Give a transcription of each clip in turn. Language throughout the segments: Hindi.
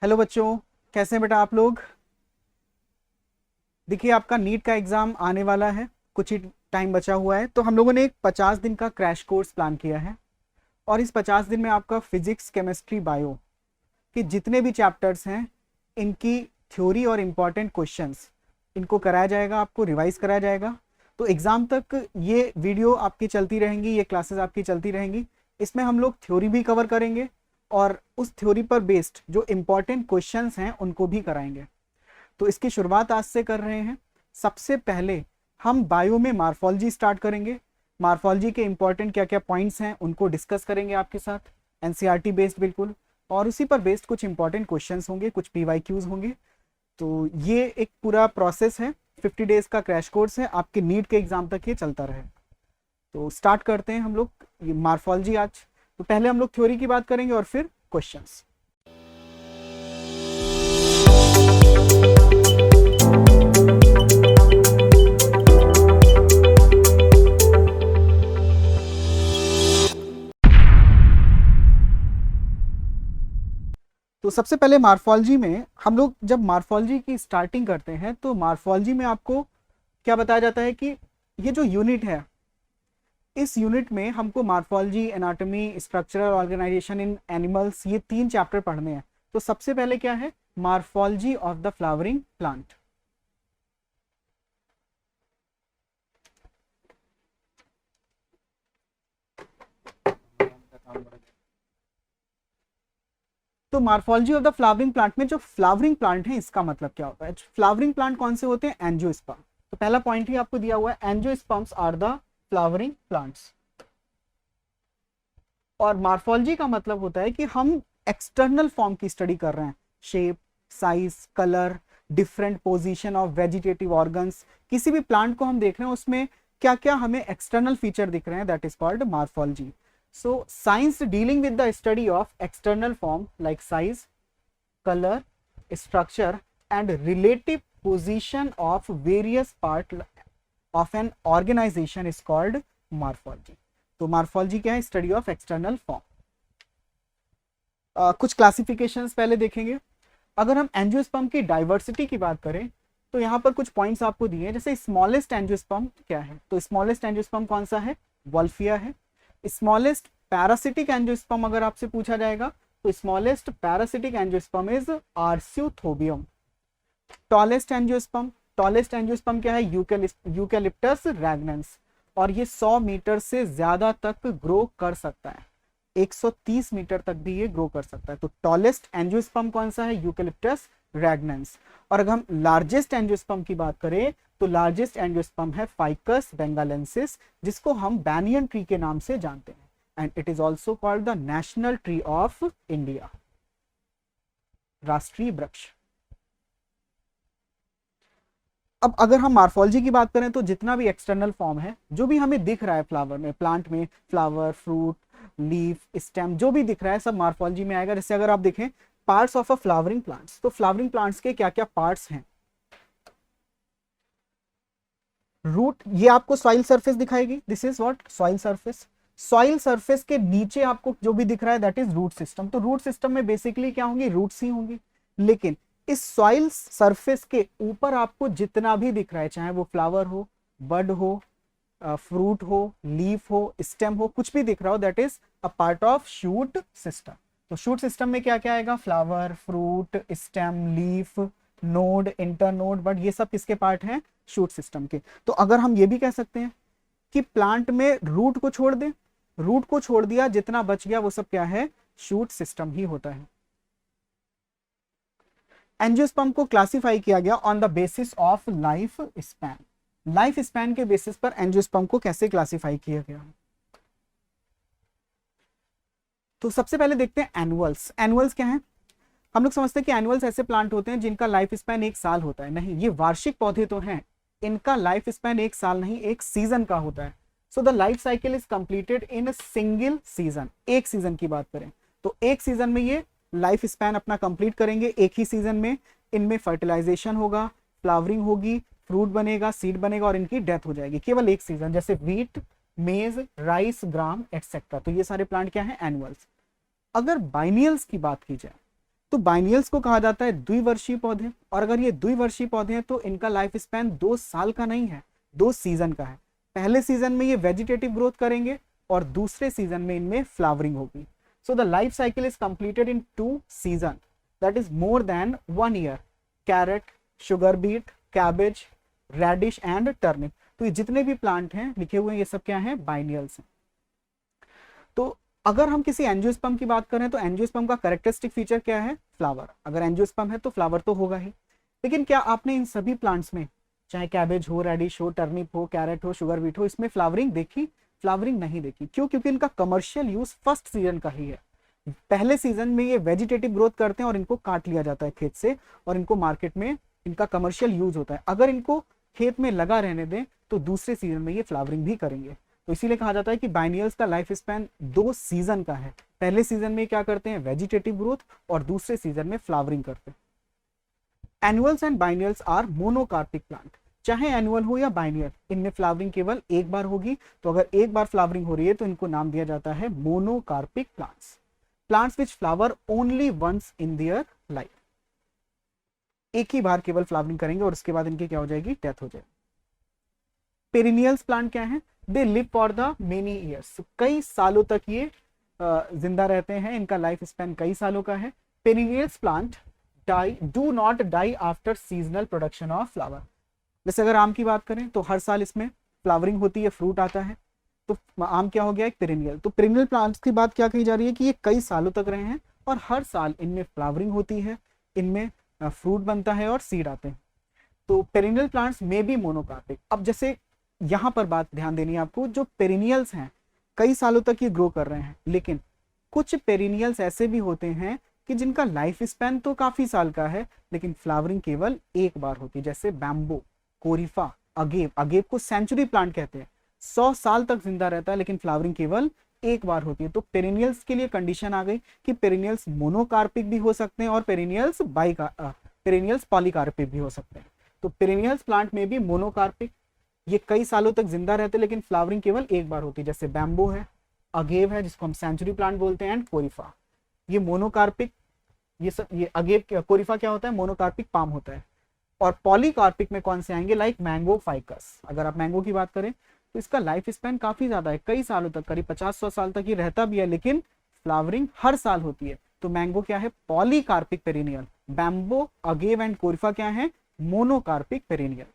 हेलो बच्चों, कैसे हैं बेटा आप लोग। देखिए आपका नीट का एग्ज़ाम आने वाला है, कुछ ही टाइम बचा हुआ है। तो हम लोगों ने एक 50 दिन का क्रैश कोर्स प्लान किया है और इस 50 दिन में आपका फिजिक्स, केमिस्ट्री, बायो के जितने भी चैप्टर्स हैं इनकी थ्योरी और इम्पॉर्टेंट क्वेश्चंस इनको कराया जाएगा, आपको रिवाइज कराया जाएगा। तो एग्ज़ाम तक ये वीडियो आपकी चलती रहेंगी, ये क्लासेस आपकी चलती रहेंगी। इसमें हम लोग थ्योरी भी कवर करेंगे और उस थ्योरी पर बेस्ड जो इम्पॉर्टेंट क्वेश्चंस हैं उनको भी कराएंगे। तो इसकी शुरुआत आज से कर रहे हैं। सबसे पहले हम बायो में मार्फोलॉजी स्टार्ट करेंगे। मार्फोलॉजी के इंपॉर्टेंट क्या क्या पॉइंट्स हैं उनको डिस्कस करेंगे आपके साथ, एनसीईआरटी बेस्ड बिल्कुल, और उसी पर बेस्ड कुछ इंपॉर्टेंट क्वेश्चंस होंगे, कुछ पीवाईक्यूज होंगे। तो ये एक पूरा प्रोसेस है, 50 डेज का क्रैश कोर्स है, आपके नीट के एग्जाम तक ये चलता रहे। तो स्टार्ट करते हैं हम लोग ये मार्फोलॉजी आज। तो पहले हम लोग थ्योरी की बात करेंगे और फिर क्वेश्चंस। तो सबसे पहले मार्फोलॉजी में हम लोग जब मार्फोलॉजी की स्टार्टिंग करते हैं तो मार्फोलॉजी में आपको क्या बताया जाता है कि ये जो यूनिट है, इस यूनिट में हमको मार्फोलॉजी, एनाटॉमी, स्ट्रक्चरल ऑर्गेनाइजेशन इन एनिमल्स, ये 3 चैप्टर पढ़ने हैं। तो सबसे पहले क्या है, morphology of the flowering plant. तो morphology of the flowering plant में जो फ्लावरिंग प्लांट है इसका मतलब क्या होता है। फ्लावरिंग प्लांट कौन से होते हैं, एंजियोस्पर्म। तो पहला पॉइंट ही आपको दिया हुआ है, angiosperms are the flowering plants. और मार्फोलॉजी का मतलब होता है कि हम एक्सटर्नल फॉर्म की स्टडी कर रहे हैं, shape, size, colour, different position of vegetative organs. किसी भी प्लांट को हम देख रहे हैं उसमें क्या क्या हमें एक्सटर्नल फीचर दिख रहे हैं, that is called morphology. So science dealing with the study of external form like size, color, structure and relative position of various part of an organization is called morphology. तो morphology क्या है, study of external form। कुछ क्लासिफिकेशंस पहले देखेंगे। अगर हम एंजियोस्पर्म की डाइवर्सिटी की बात करें तो यहाँ पर कुछ पॉइंट्स आपको दिए हैं। जैसे स्मॉलेस्ट एंजियोस्पर्म क्या है, तो स्मॉलेस्ट एंजियोस्पर्म कौन सा है, वॉल्फिया है। स्मॉलेस्ट पैरासिटिक एंजियोस्पर्म अगर आपसे पूछा जाएगा तो smallest parasitic angiosperm is Arceuthobium. Tallest angiosperm क्या है, यूकेलिप्टस रैग्नेंस, और ये 100 मीटर से ज्यादा तक ग्रो कर सकता है, 130 मीटर तक भी ये ग्रो कर सकता है। तो टॉलेस्ट एंजियोस्पर्म कौन सा है, यूकेलिप्टस रैग्नेंस। और अगर हम लार्जेस्ट एंजियोस्पर्म की बात करें तो लार्जेस्ट एंजियोस्पर्म है फाइकस बेंगालेंसिस, जिसको हम बैनियन ट्री के नाम से जानते हैं, and it is also called the national tree of India, राष्ट्रीय वृक्ष। अब अगर हम मार्फोलॉजी की बात करें तो जितना भी एक्सटर्नल फॉर्म है, जो भी हमें दिख रहा है फ्लावर में, प्लांट में, फ्लावर, फ्रूट, लीफ, स्टेम, जो भी दिख रहा है सब मार्फोलॉजी में आएगा। जैसे अगर आप देखें parts of a flowering plants, तो फ्लावरिंग प्लांट्स के क्या क्या पार्ट्स हैं। रूट, ये आपको सॉइल सरफेस दिखाएगी, this is what, soil surface. Soil surface के नीचे आपको जो भी दिख रहा है दैट इज रूट सिस्टम। तो रूट सिस्टम में बेसिकली क्या होंगी, रूट्स ही होंगी। लेकिन इस सॉइल सरफेस के ऊपर आपको जितना भी दिख रहा है, चाहे वो फ्लावर हो, बड हो, फ्रूट हो, लीफ हो, स्टेम हो, कुछ भी दिख रहा हो, that is a part of shoot system. तो शूट सिस्टम में क्या क्या आएगा, flower, fruit, stem, leaf, node, internode, but ये सब किसके पार्ट हैं, शूट सिस्टम के। तो अगर हम ये भी कह सकते हैं कि प्लांट में रूट को छोड़ दें, रूट को छोड़ दिया, जितना बच गया वो सब क्या है, शूट सिस्टम ही होता है। एंजियोस्पर्म को क्लासिफाई किया गया on the basis of life span. Life span के बेसिस पर एंजियोस्पर्म को कैसे क्लासिफाई किया गया। तो सबसे पहले देखते हैं एनुअल्स। एनुअल्स क्या है, हम लोग समझते हैं कि एनुअल्स ऐसे प्लांट होते हैं जिनका लाइफ स्पैन 1 साल होता है। नहीं, ये वार्षिक पौधे तो हैं, इनका लाइफ स्पैन 1 साल नहीं, 1 सीजन का होता है। सो the life cycle is completed in a single season. एक सीजन की बात करें तो एक सीजन में ये लाइफ स्पैन अपना कंप्लीट करेंगे। एक ही सीजन में इनमें फर्टिलाइजेशन होगा, फ्लावरिंग होगी, फ्रूट बनेगा, सीड बनेगा और इनकी डेथ हो जाएगी, केवल एक सीजन। जैसे व्हीट, मेज, राइस, ग्राम एटसेट्रा। तो ये सारे प्लांट क्या है, एनुअल्स। अगर बाइनियल्स की बात की जाए तो बाइनियल्स को कहा जाता है द्विवर्षीय पौधे, और अगर ये द्विवर्षीय पौधे हैं तो इनका लाइफ स्पैन 2 साल का नहीं है, 2 सीजन का है। पहले सीजन में ये वेजिटेटिव ग्रोथ करेंगे और दूसरे सीजन में इनमें फ्लावरिंग होगी। So the life cycle is completed in 2 season, that is more than 1 year. Carrot, sugar beet, cabbage, radish and turnip, तो ये जितने भी प्लांट हैं लिखे हुए हैं ये सब क्या है, बाइनियल्स हैं। तो अगर हम किसी एंजियोस्पर्म की बात करें तो एंजियोस्पर्म का कैरेक्टरिस्टिक फीचर क्या है, फ्लावर। अगर एंजियोस्पर्म है तो फ्लावर तो होगा ही। लेकिन क्या आपने इन सभी प्लांट्स में, चाहे कैबेज हो, रेडिश हो, टर्निप हो, कैरेट हो, शुगर बीट हो, इसमें फ्लावरिंग देखी? फ्लावरिंग नहीं देखी। क्यों? क्योंकि इनका कमर्शियल यूज फर्स्ट सीजन का ही है। पहले सीजन में ये वेजिटेटिव ग्रोथ करते हैं और इनको काट लिया जाता है खेत से और इनको मार्केट में इनका कमर्शियल यूज होता है। अगर इनको खेत में लगा रहने दें तो दूसरे सीजन में ये फ्लावरिंग भी करेंगे। तो इसीलिए कहा जाता है कि बाइनियल्स का लाइफ स्पैन 2 सीजन का है। पहले सीजन में क्या करते हैं, वेजिटेटिव ग्रोथ, और दूसरे सीजन में फ्लावरिंग करते हैं। Annuals and biennials are monocarpic plant. चाहे एनुअल हो या बाइनियल, इनमें फ्लावरिंग केवल एक बार होगी। तो अगर एक बार फ्लावरिंग हो रही है तो इनको नाम दिया जाता है monocarpic plants. Plants which flower only once in their life, एक ही बार केवल फ्लावरिंग करेंगे और उसके बाद इनकी क्या हो जाएगी, डेथ हो जाएगी। पेरिनियल्स प्लांट क्या है, they live for the many years, कई सालों तक ये जिंदा रहते हैं, इनका लाइफ स्पैन कई सालों का है। Perennials plant do not die after seasonal production of flower. जैसे अगर आम की बात करें तो हर साल इसमें फ्लावरिंग होती है, फ्रूट आता है, तो आम क्या हो गया, एक पेरिनियल। तो पेरिनियल प्लांट्स की बात क्या कही जा रही है कि ये कई सालों तक रहे हैं और हर साल इनमें फ्लावरिंग होती है, इनमें फ्रूट बनता है और सीड आते हैं। तो पेरिनियल प्लांट्स में भी मोनोकार्पिक। अब जैसे यहाँ पर बात ध्यान देनी है आपको, जो पेरिनियल्स हैं कई सालों तक ये ग्रो कर रहे हैं, लेकिन कुछ पेरिनियल्स ऐसे भी होते हैं कि जिनका लाइफ स्पैन तो काफी साल का है लेकिन फ्लावरिंग केवल एक बार होती है। जैसे बैम्बो, कोरिफा, अगेव। अगेव को सेंचुरी प्लांट कहते हैं, 100 साल तक जिंदा रहता है लेकिन फ्लावरिंग केवल एक बार होती है। तो पेरिनियल्स के लिए कंडीशन आ गई कि पेरिनियल्स मोनोकार्पिक भी हो सकते हैं और पेरिनियल्स पॉलीकार्पिक भी हो सकते हैं। तो पेरिनियल्स प्लांट में भी मोनोकार्पिक, ये कई सालों तक जिंदा रहते हैं लेकिन फ्लावरिंग केवल एक बार होती है। जैसे बैम्बो है, अगेव है जिसको हम सेंचुरी प्लांट बोलते हैं, एंड कोरिफा, ये मोनोकार्पिक। ये सब, ये अगेव, कोरिफा क्या होता है, मोनोकार्पिक पाम होता है। और पॉलीकार्पिक में कौन से आएंगे, लाइक मैंगो फाइकस। अगर आप मैंगो की बात करें तो इसका लाइफ स्पैन काफी ज्यादा है, कई सालों तक, करीब 50-100 साल तक ये रहता भी है, लेकिन फ्लावरिंग हर साल होती है। तो मैंगो क्या है, polycarpic perennial. Bamboo, agave and Corypha क्या है, मोनोकार्पिक पेरिनियल।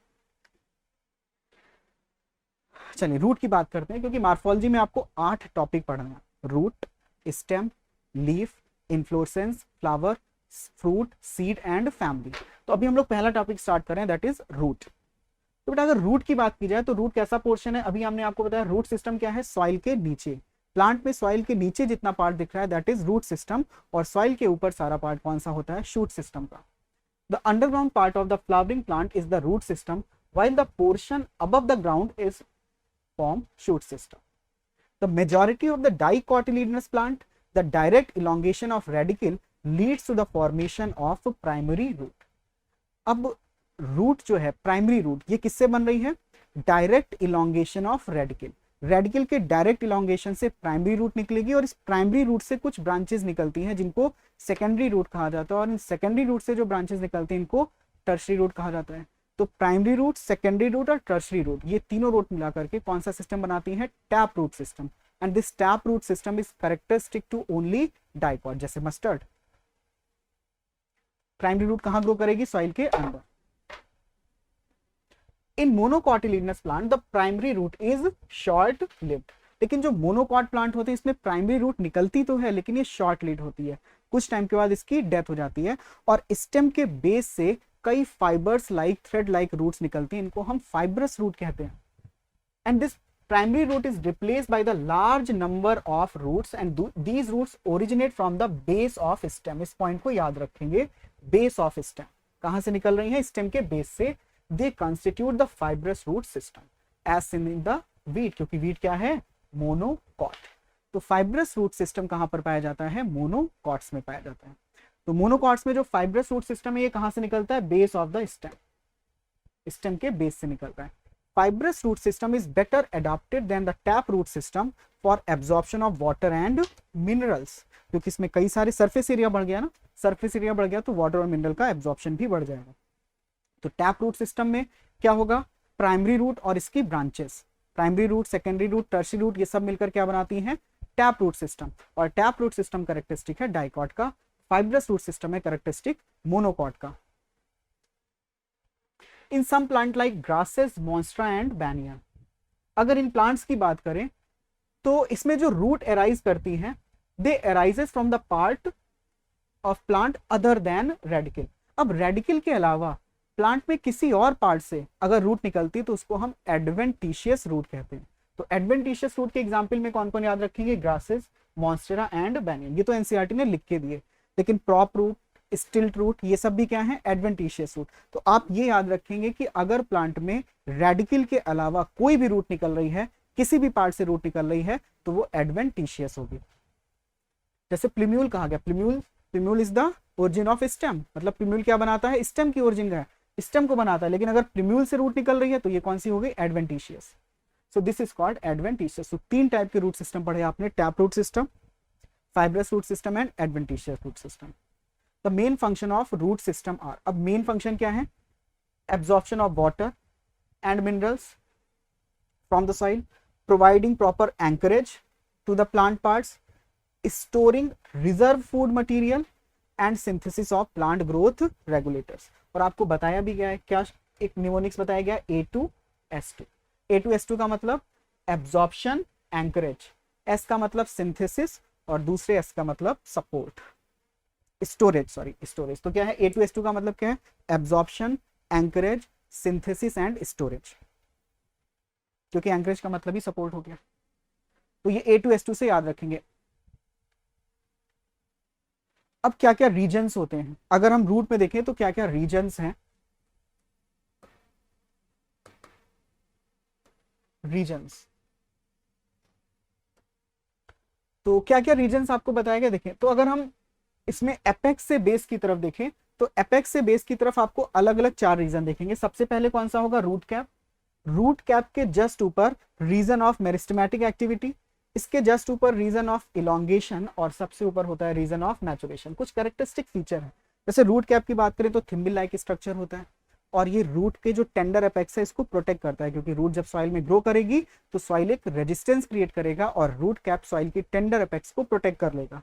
चलिए रूट की बात करते हैं, क्योंकि मार्फोलॉजी में आपको 8 टॉपिक पढ़ना है, root, stem, leaf, inflorescence, flower, fruit, seed and family. तो अभी हम लोग पहला टॉपिक स्टार्ट कर रहे हैं, दैट इज रूट। तो बेटा अगर रूट की बात की जाए तो रूट कैसा पोर्शन है, अभी हमने आपको बताया रूट सिस्टम क्या है, सॉइल के नीचे। प्लांट में सॉइल के नीचे जितना पार्ट दिख रहा है दैट इज रूट सिस्टम, और सॉइल के ऊपर सारा पार्ट कौन सा होता है, शूट सिस्टम का। The underground part of the flowering plant is the root system, while the portion above the ground is form shoot system. The majority of the dicotyledonous plant, the direct elongation of radicle leads to the formation of primary root. अब रूट जो है, प्राइमरी रूट, ये किससे बन रही है, direct elongation of radical. Radical के डायरेक्ट इलोंगेशन से प्राइमरी रूट निकलेगी और इस प्राइमरी रूट से कुछ ब्रांचेस निकलती हैं जिनको सेकेंडरी रूट कहा जाता है, और इन सेकेंडरी रूट से जो ब्रांचेस निकलती हैं इनको टर्शरी रूट कहा जाता है। तो प्राइमरी रूट, सेकेंडरी रूट और टर्शरी रूट, ये तीनों रूट मिला करके कौन सा सिस्टम बनाती है, tap root system. And this tap root system is characteristic to only dicot. जैसे मस्टर्ड, प्राइमरी रूट कहां ग्रो करेगी, सॉइल के अंदर। In monocotyledonous plant the primary root is short lived. लेकिन जो मोनोकॉट प्लांट होते हैं इसमें प्राइमरी रूट निकलती तो है लेकिन ये शॉर्ट लिव्ड होती है, कुछ टाइम के बाद इसकी डेथ हो जाती है। और स्टेम के बेस से कई fibers like thread like roots निकलती हैं, इनको हम फाइब्रस रूट कहते हैं। And this primary root is replaced by the large number of roots and these roots originate from the base of stem. इस पॉइंट को याद रखेंगे, बेस ऑफ स्टेम कहां से निकल रही है, स्टेम के बेस से। They constitute the fibrous root system as in the wheat, क्योंकि वीट क्या है, मोनोकॉट। तो फाइब्रस रूट सिस्टम कहां पर पाया जाता है, मोनोकॉट्स में पाया जाता है। तो मोनोकॉट्स में जो फाइब्रस रूट सिस्टम है ये कहां से निकलता है, base of the stem, stem के बेस से निकलता है। Fibrous root system is better adapted than the tap root system for absorption of water and minerals. क्योंकि इसमें कई सारे सरफेस एरिया बढ़ गया ना, सरफेस एरिया बढ़ गया तो वाटर और मिनरल का एब्जॉर्प्शन भी बढ़ जाएगा। तो टैप रूट सिस्टम में क्या होगा, प्राइमरी रूट और इसकी branches, primary root, secondary root, tertiary root, ये सब मिलकर क्या बनाती हैं, टैप रूट सिस्टम। और टैप रूट सिस्टम कैरेक्टरिस्टिक है डाइकॉट का, फाइब्रस रूट सिस्टम है कैरेक्टरिस्टिक मोनोकॉट का। In some plant like grasses, Monstera and banyan, अगर इन प्लांट्स की बात करें तो इसमें जो रूट एराइज करती हैं, they arises from the part of plant other than radicle. अब रेडिकल के अलावा प्लांट में किसी और पार्ट से अगर रूट निकलती है तो उसको हम एडवेंटिशियस रूट कहते हैं। तो एडवेंटिशियस रूट के एग्जाम्पल में कौन कौन याद रखेंगे, ग्रासेस, मॉन्स्टेरा एंड बैनियन, ये तो एनसीईआरटी ने लिख के दिए। लेकिन प्रॉप रूट, स्टिल्ट रूट, ये सब भी क्या है, एडवेंटिशियस रूट। तो आप ये याद रखेंगे कि अगर प्लांट में रेडिकल के अलावा कोई भी रूट निकल रही है, किसी भी पार्ट से रूट निकल रही है, तो वो एडवेंटिशियस होगी। जैसे प्लिम्यूल कहा गया, plumule is the origin of stem, मतलब प्लिम्यूल क्या बनाता है, स्टेम की ओरिजिन का है, स्टेम को बनाता है। लेकिन अगर प्लिम्यूल से रूट निकल रही है तो ये कौन सी हो गई, adventitious. So this is called adventitious. So 3 type के रूट सिस्टम पढ़े आपने, tap root system, fibrous root system and adventitious root system. The main function of root system are, अब मेन फंक्शन क्या है, absorption of water and minerals from the soil, providing proper anchorage to the plant parts, storing reserve food material and synthesis of plant growth regulators. और आपको बताया भी गया है, क्या एक निमोनिक्स बताया गया, A2S2। A2S2 का मतलब एब्जॉर्प्शन, एंकरेज, S का मतलब सिंथेसिस और दूसरे S का मतलब सपोर्ट, स्टोरेज, सॉरी स्टोरेज। तो क्या है, A2S2 का मतलब क्या है, absorption, anchorage, synthesis and storage, क्योंकि एंकरेज का मतलब ही सपोर्ट हो गया। तो ये A2S2 से याद रखेंगे। अब क्या क्या रीजन्स होते हैं, अगर हम रूट में देखें तो क्या क्या रीजन्स हैं, रीजन्स, तो क्या क्या रीजन्स आपको बताया गया। देखें तो अगर हम इसमें एपेक्स से बेस की तरफ देखें तो एपेक्स से बेस की तरफ आपको अलग अलग 4 रीजन देखेंगे। सबसे पहले कौन सा होगा, रूट कैप। रूट कैप के जस्ट ऊपर रीजन ऑफ मेरिस्टेमेटिक एक्टिविटी, इसके जस्ट ऊपर रीजन ऑफ इलोंगेशन और सबसे ऊपर होता है रीजन ऑफ मैचुरेशन। कुछ कैरेक्टरिस्टिक फीचर है, जैसे रूट कैप की बात करें तो थिम्बल लाइक स्ट्रक्चर होता है और ये रूट के जो टेंडर एपेक्स है इसको प्रोटेक्ट करता है, क्योंकि रूट जब सॉइल में ग्रो करेगी तो सॉइल एक रेजिस्टेंस क्रिएट करेगा और रूट कैप सॉइल की टेंडर एपेक्स को प्रोटेक्ट कर लेगा।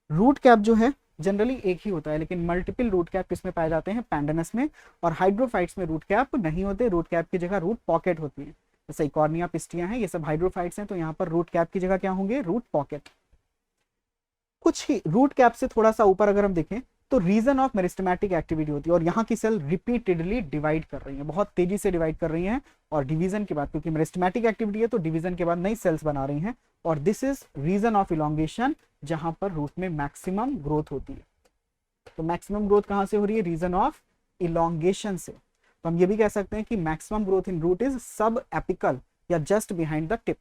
रूट कैप जो है जनरली एक ही होता है, लेकिन मल्टीपल रूट कैप किसमें पाए जाते हैं, पैंडनस में, और हाइड्रोफाइट्स में रूट कैप नहीं होते। रूट कैप की जगह रूट पॉकेट होती है, जैसे कॉर्निया, पिस्टिया हैं, ये सब हाइड्रोफाइट्स हैं, तो यहाँ पर रूट कैप की जगह क्या होंगे, रूट पॉकेट। कुछ ही रूट कैप से थोड़ा सा ऊपर अगर हम देखें तो रीजन ऑफ मेरिस्टेमेटिक एक्टिविटी होती है और यहाँ की सेल रिपीटेडली डिवाइड कर रही है, बहुत तेजी से डिवाइड कर रही हैं। और डिवीजन के बाद, क्योंकि मेरिस्टेमेटिक एक्टिविटी है तो डिवीजन के बाद नई सेल्स बना रही हैं, और this is region of elongation, जहां पर रूट में मैक्सिमम ग्रोथ होती है। तो मैक्सिमम ग्रोथ कहां से हो रही है, रीजन ऑफ इलोंगेशन से। तो हम ये भी कह सकते हैं कि maximum growth in root is sub apical या जस्ट बिहाइंड द टिप।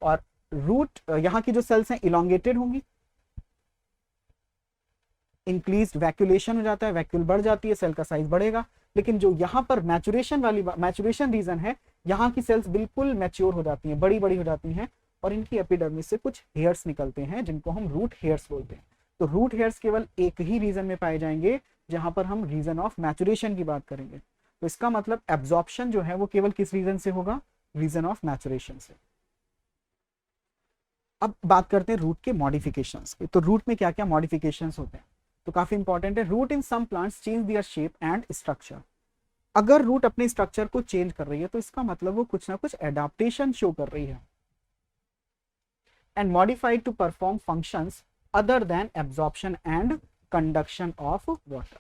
और रूट यहाँ की जो सेल्स हैं इलोंगेटेड होंगी, इंक्रीज वैक्यूलेशन हो जाता है, वैक्यूल बढ़ जाती है, सेल का साइज बढ़ेगा। लेकिन जो यहाँ पर मैचुरेशन वाली मैचुरेशन रीजन है, यहाँ की सेल्स बिल्कुल मैच्योर हो जाती हैं, बड़ी बड़ी हो जाती हैं, और इनकी एपिडर्मिस से कुछ हेयर्स निकलते हैं जिनको हम रूट हेयर्स बोलते हैं। तो रूट हेयर्स केवल एक ही रीजन में पाए जाएंगे जहां पर हम रीजन ऑफ मैचुरेशन की बात करेंगे। तो इसका मतलब एब्जॉर्प्शन जो है वो केवल किस रीजन से होगा, रीजन ऑफ मैचुरेशन से। अब बात करते हैं रूट के मॉडिफिकेशंस की। तो रूट में क्या क्या मॉडिफिकेशंस होते हैं, तो काफी इंपॉर्टेंट है। Root in some plants change their shape and structure. अगर रूट अपने स्ट्रक्चर को चेंज कर रही है तो इसका मतलब वो कुछ ना कुछ एडाप्टेशन शो कर रही है। And modified to perform functions other than absorption and conduction of water.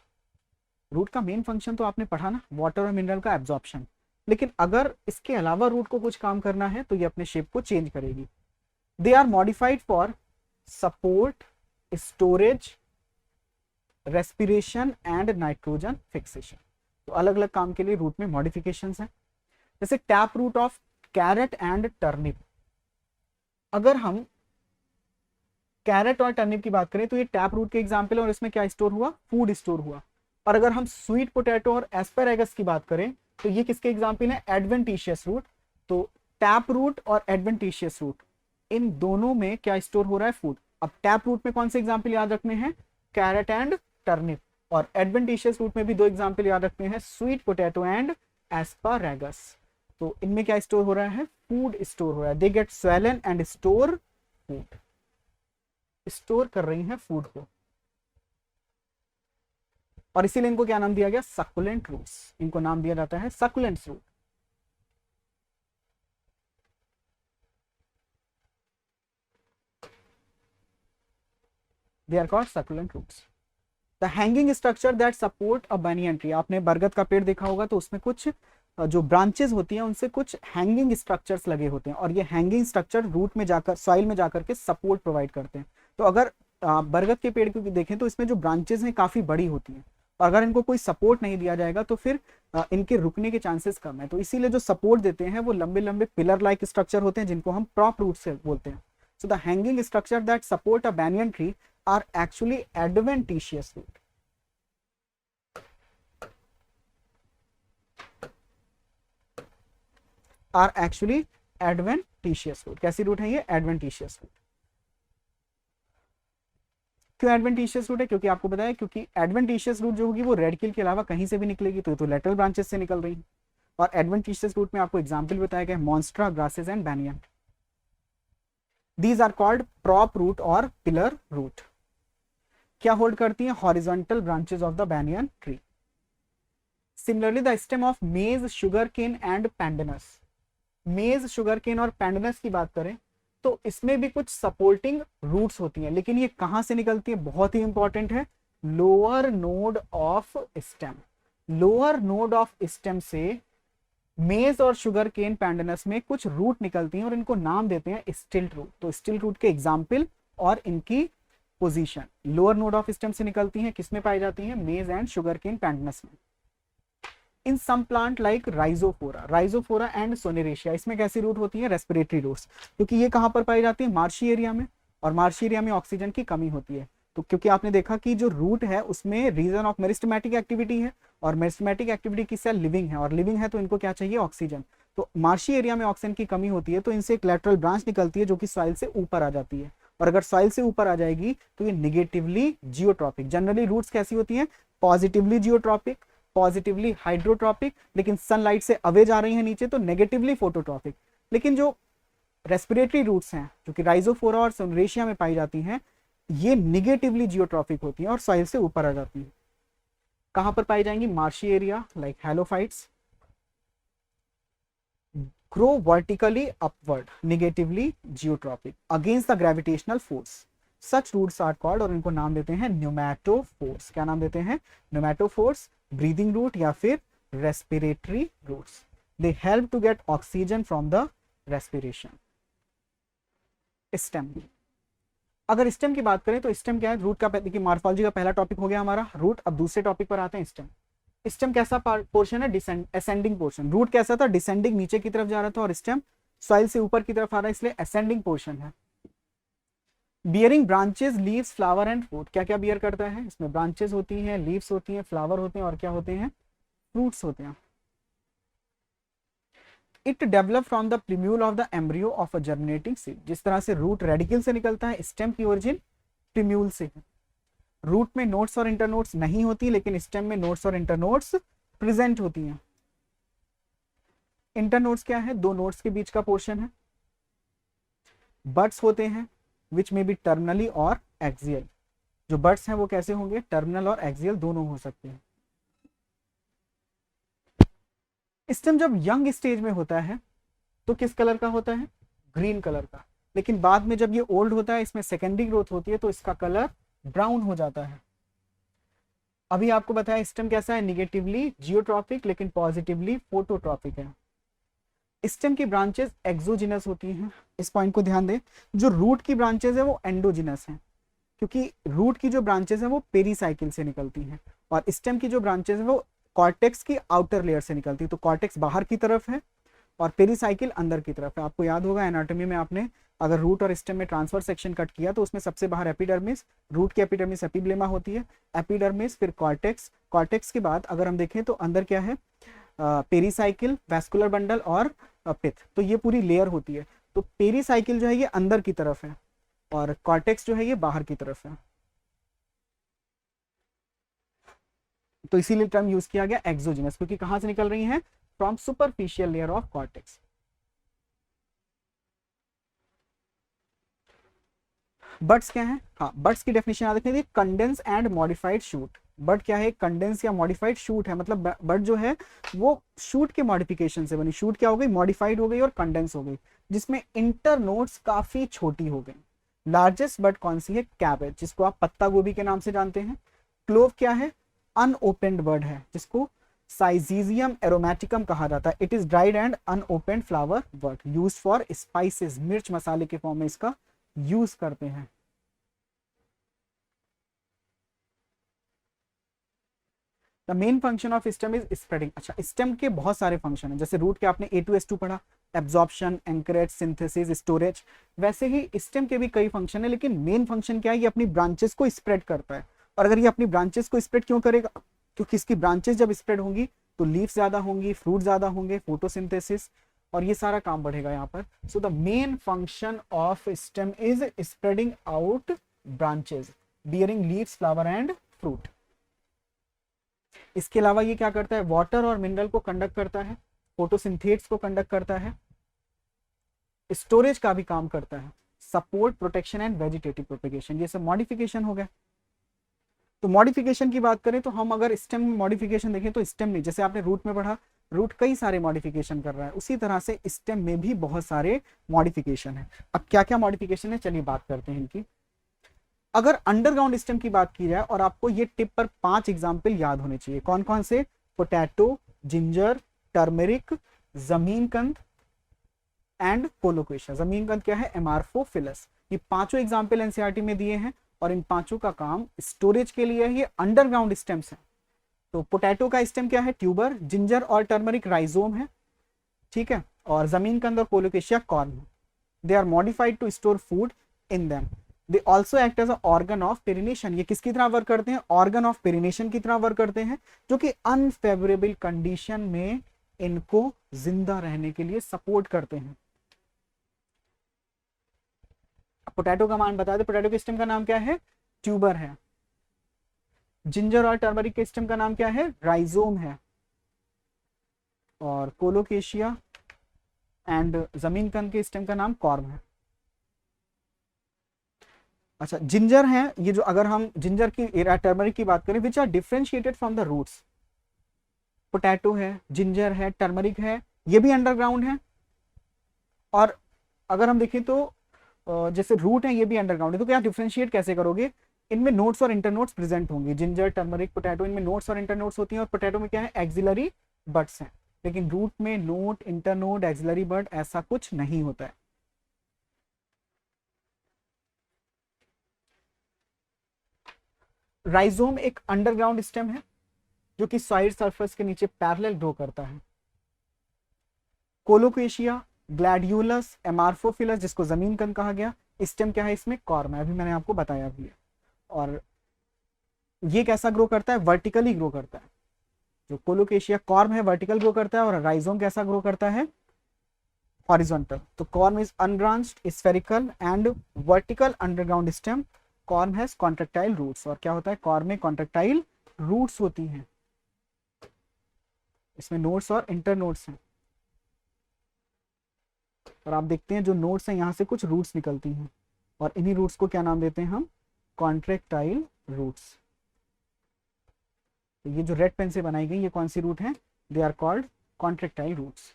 Root का मेन फंक्शन तो आपने पढ़ा ना, वाटर और मिनरल का एब्जॉर्प्शन, लेकिन अगर इसके अलावा रूट को कुछ काम करना है तो ये अपने शेप को चेंज करेगी। They are modified for support, storage, respiration and nitrogen fixation. तो अलग अलग काम के लिए रूट में मॉडिफिकेशंस हैं। जैसे tap root of carrot and turnip. अगर हम कैरेट और टर्निप की बात करें तो ये टैप रूट के एग्जाम्पल है और इसमें क्या स्टोर हुआ, फूड स्टोर हुआ। और अगर हम स्वीट पोटैटो और एस्पेरेगस की बात करें तो ये किसके एग्जाम्पल है, एडवेंटिशियस रूट। तो टैप रूट और एडवेंटिशियस रूट, इन दोनों में क्या स्टोर हो रहा है, फूड। अब टैप रूट में कौन से एग्जाम्पल याद रखने हैं, कैरेट एंड टर्निप, और एडवेंटिशियस रूट में भी 2 एग्जाम्पल याद रखने हैं, स्वीट पोटैटो एंड एस्पारेगस। तो इनमें क्या स्टोर हो रहा है, फूड स्टोर हो रहा है, they get swollen and store food, store कर रही हैं फूड को, और इसीलिए इनको क्या नाम दिया गया, सक्कुलेंट रूट्स, इनको नाम दिया जाता है succulent root. They are called succulent roots. The hanging structure that support a banyan tree, आपने बरगद का पेड़ देखा होगा तो उसमें कुछ जो ब्रांचेस होती हैं उनसे कुछ हैंगिंग स्ट्रक्चर्स लगे होते हैं, और ये हैंगिंग स्ट्रक्चर रूट में जाकर, सॉइल में जाकर के सपोर्ट प्रोवाइड करते हैं। तो अगर बरगद के पेड़ को देखें तो इसमें जो ब्रांचेस हैं काफी बड़ी होती हैं, और अगर इनको कोई सपोर्ट नहीं दिया जाएगा तो फिर इनके रुकने के चांसेस कम है। तो इसीलिए जो सपोर्ट देते हैं वो लंबे लंबे पिलर लाइक स्ट्रक्चर होते हैं, जिनको हम प्रॉप रूट से बोलते हैं। So the hanging structure that support a banyan tree are actually adventitious root. Are actually adventitious root. कैसी रूट है ये, एडवेंटिशियस रूट। क्यों एडवेंटिशियस रूट है, क्योंकि आपको बताया, क्योंकि एडवेंटिशियस रूट जो होगी वो रेडकिल के अलावा कहीं से भी निकलेगी, तो लेटरल ब्रांचेस से निकल रही है। और एडवेंटिशियस रूट में आपको एग्जांपल बताया गया, Monstera, grasses and banyan. These are called prop root और पिलर रूट। क्या होल्ड करती हैं, horizontal branches of the banyan tree. Similarly the stem of maize, sugar cane and pandanus. Maize, sugar cane और पैंडनस की बात करें तो इसमें भी कुछ सपोर्टिंग रूट्स होती हैं, लेकिन ये कहां से निकलती है, बहुत ही इंपॉर्टेंट है, lower node of stem. Lower node of stem से मेज और शुगर केन, पैंडनस में कुछ रूट निकलती हैं और इनको नाम देते हैं स्टिल्ट रूट। तो स्टिल्ट रूट के एग्जाम्पल और इनकी position lower node of stem से निकलती हैं, किसमें पाई जाती हैं, मेज एंड शुगर केन, पैंडनस में। In some plant like Rhizophora and Sonneratia, इसमें कैसी रूट होती है, रेस्पिरेटरी रूट्स, क्योंकि ये कहां पर पाई जाती है, मार्शी एरिया में, और मार्शी एरिया में ऑक्सीजन की कमी होती है। तो क्योंकि आपने देखा कि जो रूट है उसमें रीजन ऑफ मेरिस्टेमेटिक एक्टिविटी है, और मेरिस्टेमेटिक एक्टिविटी किससे, लिविंग है, और लिविंग है तो इनको क्या चाहिए, ऑक्सीजन। तो मार्शी एरिया में ऑक्सीजन की कमी होती है तो इनसे एक लेटरल ब्रांच निकलती है जो कि सॉइल से ऊपर आ जाती है, और अगर सॉइल से ऊपर आ जाएगी तो ये निगेटिवली जियोट्रॉपिक। जनरली रूट्स कैसी होती हैं, पॉजिटिवली जियोट्रॉपिक, पॉजिटिवली हाइड्रोट्रॉपिक, लेकिन सनलाइट से अवे जा रही है नीचे तो नेगेटिवली फोटोट्रॉपिक। लेकिन जो रेस्पिरेटरी रूट्स हैं जो कि राइजोफोरा और सोनेरेशिया में पाई जाती हैं, ये निगेटिवली जियोट्रॉपिक होती हैं और सॉइल से ऊपर आ जाती हैं। कहां पर पाई जाएंगी, marshy area like halophytes, grow vertically upward, negatively geotropic against the gravitational force. Such roots are called, और इनको नाम देते हैं न्यूमैटोफोर्स। क्या नाम देते हैं, न्यूमैटोफोर्स, ब्रीदिंग रूट या फिर respiratory roots. They help to get oxygen from the respiration. Stem, अगर स्टेम की बात करें तो स्टेम क्या है, रूट का, देखिए मॉर्फोलॉजी का पहला टॉपिक हो गया हमारा रूट। अब दूसरे टॉपिक पर आते हैं स्टेम। स्टेम कैसा पोर्शन है, असेंडिंग पोर्शन। रूट कैसा था, डिसेंडिंग, नीचे की तरफ जा रहा था, और स्टेम सॉइल से ऊपर की तरफ आ रहा है, इसलिए असेंडिंग पोर्शन है। Bearing branches, leaves, flower and fruit. क्या क्या बियर करता है, इसमें ब्रांचेस होती हैं, लीव्स होती हैं, फ्लावर होते हैं, और क्या होते हैं, फ्रूट्स होते हैं। It develop from the plumule of the embryo of a germinating seed. जिस तरह से रूट रेडिकल से निकलता है, स्टेम की ओरिजिन प्रीम्यूल से है। रूट में नोड्स और इंटरनोड्स नहीं होती, लेकिन स्टेम में नोड्स और इंटरनोड्स प्रेजेंट होती हैं। इंटरनोड्स क्या है, दो नोड्स के बीच का पोर्शन है। बड्स होते हैं विच में बी टर्मिनली और एक्सियल। जो बड्स हैं वो कैसे होंगे, टर्मिनल और एक्सियल दोनों हो सकते हैं। स्टेम जब यंग स्टेज में होता है तो किस कलर का होता है, ग्रीन कलर का, लेकिन बाद में जब ये ओल्ड होता है, इसमें सेकेंडरी ग्रोथ होती है तो इसका कलर ब्राउन हो जाता है। अभी आपको बताया स्टेम कैसा है, निगेटिवली जियोट्रॉपिक लेकिन पॉजिटिवली फोटोट्रॉपिक है। स्टेम की ब्रांचेस एक्सोजिनस होती हैं, इस पॉइंट को ध्यान दें। जो रूट की ब्रांचेस है वो एंडोजिनस हैं, क्योंकि रूट की जो ब्रांचेस है वो पेरीसाइकिल से निकलती हैं, और स्टेम की जो ब्रांचेस है वो कॉर्टेक्स की आउटर लेयर से निकलती है। तो कॉर्टेक्स बाहर की तरफ है और पेरीसाइकिल अंदर की तरफ है। आपको याद होगा एनाटॉमी में आपने अगर रूट और स्टेम में ट्रांसफर सेक्शन कट किया तो उसमें सबसे बाहर एपिडर्मिस, रूट की एपिडर्मिस एपिब्लेमा होती है, एपिडर्मिस फिर कॉर्टेक्स, कॉर्टेक्स के बाद अगर हम देखें तो अंदर क्या है, पेरीसाइकिल, वैस्कुलर बंडल और पिथ। तो ये पूरी लेयर होती है। तो पेरीसाइकिल जो है ये अंदर की तरफ है और कॉर्टेक्स जो है ये बाहर की तरफ है, तो इसीलिए टर्म यूज किया गया एक्सोजिनस, क्योंकि कहां से निकल रही हैं, from superficial layer of cortex. Birds क्या है, हाँ बर्ड्स की डेफिनेशन याद रखनी थी, condense and modified shoot. Bird क्या है, कंडेंस या मॉडिफाइड शूट है, मतलब बर्ड जो है वो शूट के मॉडिफिकेशन से बनी। शूट क्या हो गई, मॉडिफाइड हो गई और कंडेंस हो गई, जिसमें इंटरनोड्स काफी छोटी हो गई। लार्जेस्ट बर्ड कौन सी है, कैबेज, जिसको आप पत्ता गोभी के नाम से जानते हैं। क्लोव क्या है, अनओपेंड बर्ड है, जिसको साइजीजियम एरोमेटिकम कहा जाता है। It is dried and unopened flower bud, use for spices, मिर्च मसाले के फॉर्म में इसका यूज करते हैं। The main function of stem is spreading. अच्छा, स्टेम के बहुत सारे फंक्शन हैं, जैसे रूट के आपने A2S2 पढ़ा, एब्जॉर्प्शन, एंकरेज, सिंथेसिस, स्टोरेज, वैसे ही स्टेम के भी कई फंक्शन है, लेकिन मेन फंक्शन क्या है, ये अपनी ब्रांचेस को स्प्रेड करता है। और अगर ये अपनी ब्रांचेस को स्प्रेड क्यों करेगा, क्योंकि इसकी ब्रांचेस जब स्प्रेड होंगी तो लीफ ज्यादा होंगी, फ्रूट ज्यादा होंगे, फोटोसिंथेसिस, और ये सारा काम बढ़ेगा यहाँ पर। So the main function of stem is spreading out branches bearing leaves, flower and fruit. इसके अलावा ये क्या करता है, वाटर और मिनरल को कंडक्ट करता है, फोटोसिंथेट्स को कंडक्ट करता है, स्टोरेज का भी काम करता है, support, protection and vegetative propagation, ये सब मॉडिफिकेशन हो गया। तो मॉडिफिकेशन की बात करें तो हम अगर स्टेम में मॉडिफिकेशन देखें तो स्टेम नहीं, जैसे आपने रूट में पढ़ा, रूट कई सारे मॉडिफिकेशन कर रहा है, उसी तरह से स्टेम में भी बहुत सारे मॉडिफिकेशन है। अब क्या क्या मॉडिफिकेशन है, चलिए बात करते हैं इनकी। अगर अंडरग्राउंड स्टेम की बात की जाए, और आपको ये टिप पर 5 एग्जाम्पल याद होने चाहिए, कौन कौन से, पोटैटो, जिंजर, टर्मेरिक, जमीनकंद एंड कोलोकेशिया। जमीनकंद क्या है, एमार्फोफिलस। ये पांचों एग्जाम्पल एनसीईआरटी में दिए हैं, और इन पांचों का काम स्टोरेज के लिए है। ये अंडरग्राउंड स्टेम्स हैं। तो पोटैटो का स्टेम क्या है, ट्यूबर, जिंजर और टर्मरिक राइजोम है, ठीक है, और जमीनकंद और colocasia corm. They are modified to store food in them. They also act as organ of perennation. ये किसकी तरह वर्क करते हैं, ऑर्गन ऑफ पेरिनेशन की तरह वर्क करते हैं, जो कि अनफेवरेबल कंडीशन में इनको जिंदा रहने के लिए सपोर्ट करते हैं। पोटैटो का मान बता दे, पोटैटो के स्टेम का नाम क्या है, ट्यूबर है। जिंजर और टर्मरिक के स्टेम का नाम क्या है, राइजोम है। और कोलोकेशिया एंड जमीनकंद के स्टेम का नाम कॉर्म है। अच्छा, जिंजर है ये, जो अगर हम जिंजर की टर्मरिक की बात करें, which are differentiated from the roots. Potato है, जिंजर है, टर्मरिक है, ये भी अंडरग्राउंड है। और अगर हम देखें तो जैसे रूट है, ये भी अंडरग्राउंड है। तो क्या डिफरेंशिएट कैसे करोगे, इनमें नोट्स और इंटरनोट्स प्रेजेंट होंगे। जिंजर, टर्मरिक, पोटैटो, इनमें नोट्स और इंटरनोट्स होती हैं, और पोटैटो में क्या है, एक्सिलरी बर्ड्स हैं। लेकिन रूट में नोट, इंटरनोड, एक्सिलरी बर्ड ऐसा कुछ नहीं होता है। राइजोम एक अंडरग्राउंड स्टेम है, जो कि सॉइल सरफेस के नीचे पैरेलल ग्रो करता है। कोलोकेशिया, ग्लैडियोलस, एमार्फोफिलस, जिसको जमीनकंद कहा गया, स्टेम क्या है इसमें, कॉर्म है, अभी मैंने आपको बताया भी है। और ये कैसा ग्रो करता है, वर्टिकली ग्रो करता है। जो कोलोकेशिया कॉर्म है वर्टिकल ग्रो करता है, और राइजोम कैसा ग्रो करता है, हॉरिजॉन्टल। तो corm is unbranched, spherical and vertical underground stem. Corm has contractile roots. और क्या होता है, कॉर्म में कॉन्ट्रेक्टाइल रूट्स होती हैं, इसमें नोड्स और इंटरनोड्स हैं। और आप देखते हैं जो नोड्स हैं, यहाँ से कुछ रूट्स निकलती हैं, और इन्हीं रूट्स को क्या नाम देते हैं हम, कॉन्ट्रेक्टाइल रूट्स। तो ये जो रेड पेन से बनाई गई ये कौन सी रूट है, they are called contractile roots.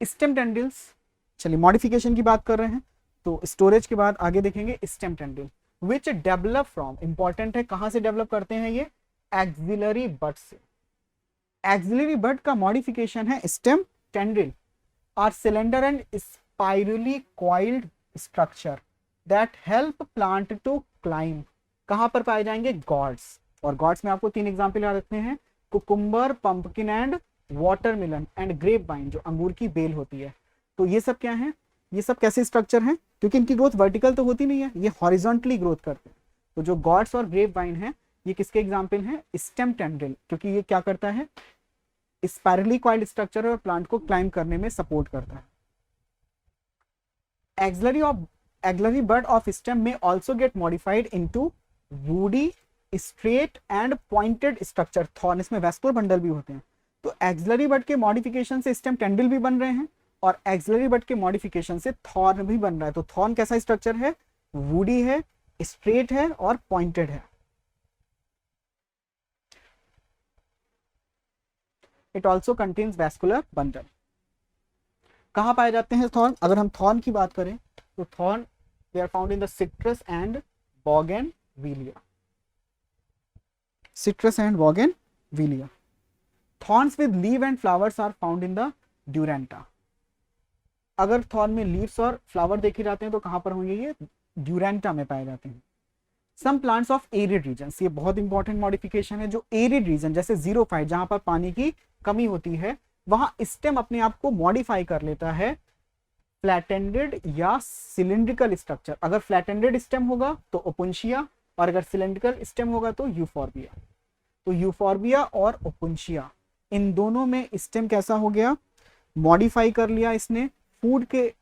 Stem tendrils, चलिए मॉडिफिकेशन की बात कर रहे हैं, तो स्टोरेज के बाद आगे देखेंगे stem tendril, which develop from, important है, कहां से डेवलप करते हैं ये, एक्सिलरी बड से। एक्सिलरी बड का मॉडिफिकेशन है stem tendril, are slender and spirally coiled structure that help plant to climb. कहां पर पाए जाएंगे, गॉड्स। और गॉड्स में आपको 3 एग्जाम्पल याद रखते हैं, cucumber, pumpkin and watermelon and grep wine, जो अंगूर की बेल होती है। तो ये सब क्या है, ये सब कैसे स्ट्रक्चर हैं, क्योंकि इनकी ग्रोथ वर्टिकल तो होती नहीं है, ये हॉरिजॉन्टली ग्रोथ करते हैं। तो जो गॉड्स और ग्रेप वाइन है, ये किसके एग्जाम्पल हैं, स्टेम टेंड्रिल, क्योंकि ये क्या करता है, स्पाइरली कॉइल्ड स्ट्रक्चर और प्लांट को क्लाइंब करने में सपोर्ट करता है। Axillary of axillary bud of stem में also get modified into woody straight and pointed structure thorn, इसमें वेस्कुलर बंडल भी होते हैं। तो एक्सिलरी बड के मॉडिफिकेशन से स्टेम कैंडल भी बन रहे हैं और एक्सिलरी बड के मॉडिफिकेशन से थॉर्न भी बन रहा है। तो थॉर्न कैसा स्ट्रक्चर है, वुडी है, स्ट्रेट है और पॉइंटेड है। It also contains vascular bundle. कहां पाए जाते हैं थॉर्न? अगर हम थॉर्न की बात करें तो thorn they are found in the citrus and bougainvillea. Citrus and bougainvillea. Thorns with leave and flowers are found in the Duranta. अगर थॉर्न में लीव्स और फ्लावर देखे जाते हैं तो कहां पर होंगे? ये ड्यूरेंटा में पाए जाते हैं। Some plants of arid regions, ये बहुत इंपॉर्टेंट मॉडिफिकेशन है। जो एरिड रीजन जैसे ज़ीरोफाइट, जहां पर पानी की कमी होती है, वहां स्टेम अपने आप को मॉडिफाई कर लेता है फ्लैटेंडेड या सिलिंड्रिकल स्ट्रक्चर। अगर फ्लैटेंडेड स्टेम होगा तो ओपुंशिया और अगर सिलिंड्रिकल स्टेम होगा तो यूफॉर्बिया। तो यूफॉर्बिया और ओपुंशिया, इन दोनों में स्टेम कैसा हो गया? मॉडिफाई कर लिया इसने फूड के,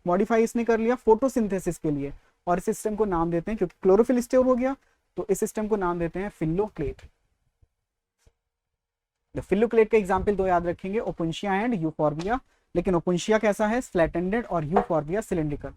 मॉडिफाई इसने कर लिया फोटोसिंथेसिस के लिए, और इस सिस्टम को नाम देते हैं, क्योंकि क्लोरोफिल स्टोर हो गया तो इस सिस्टम को नाम देते हैं फिल्लोक्लेट। फिल्लोक्लेट के एग्जाम्पल दो याद रखेंगे, ओपुंशिया एंड यूफॉर्बिया। लेकिन ओपुंशिया कैसा है? फ्लैटेंडेड, और यूफॉर्बिया सिलिंड्रिकल।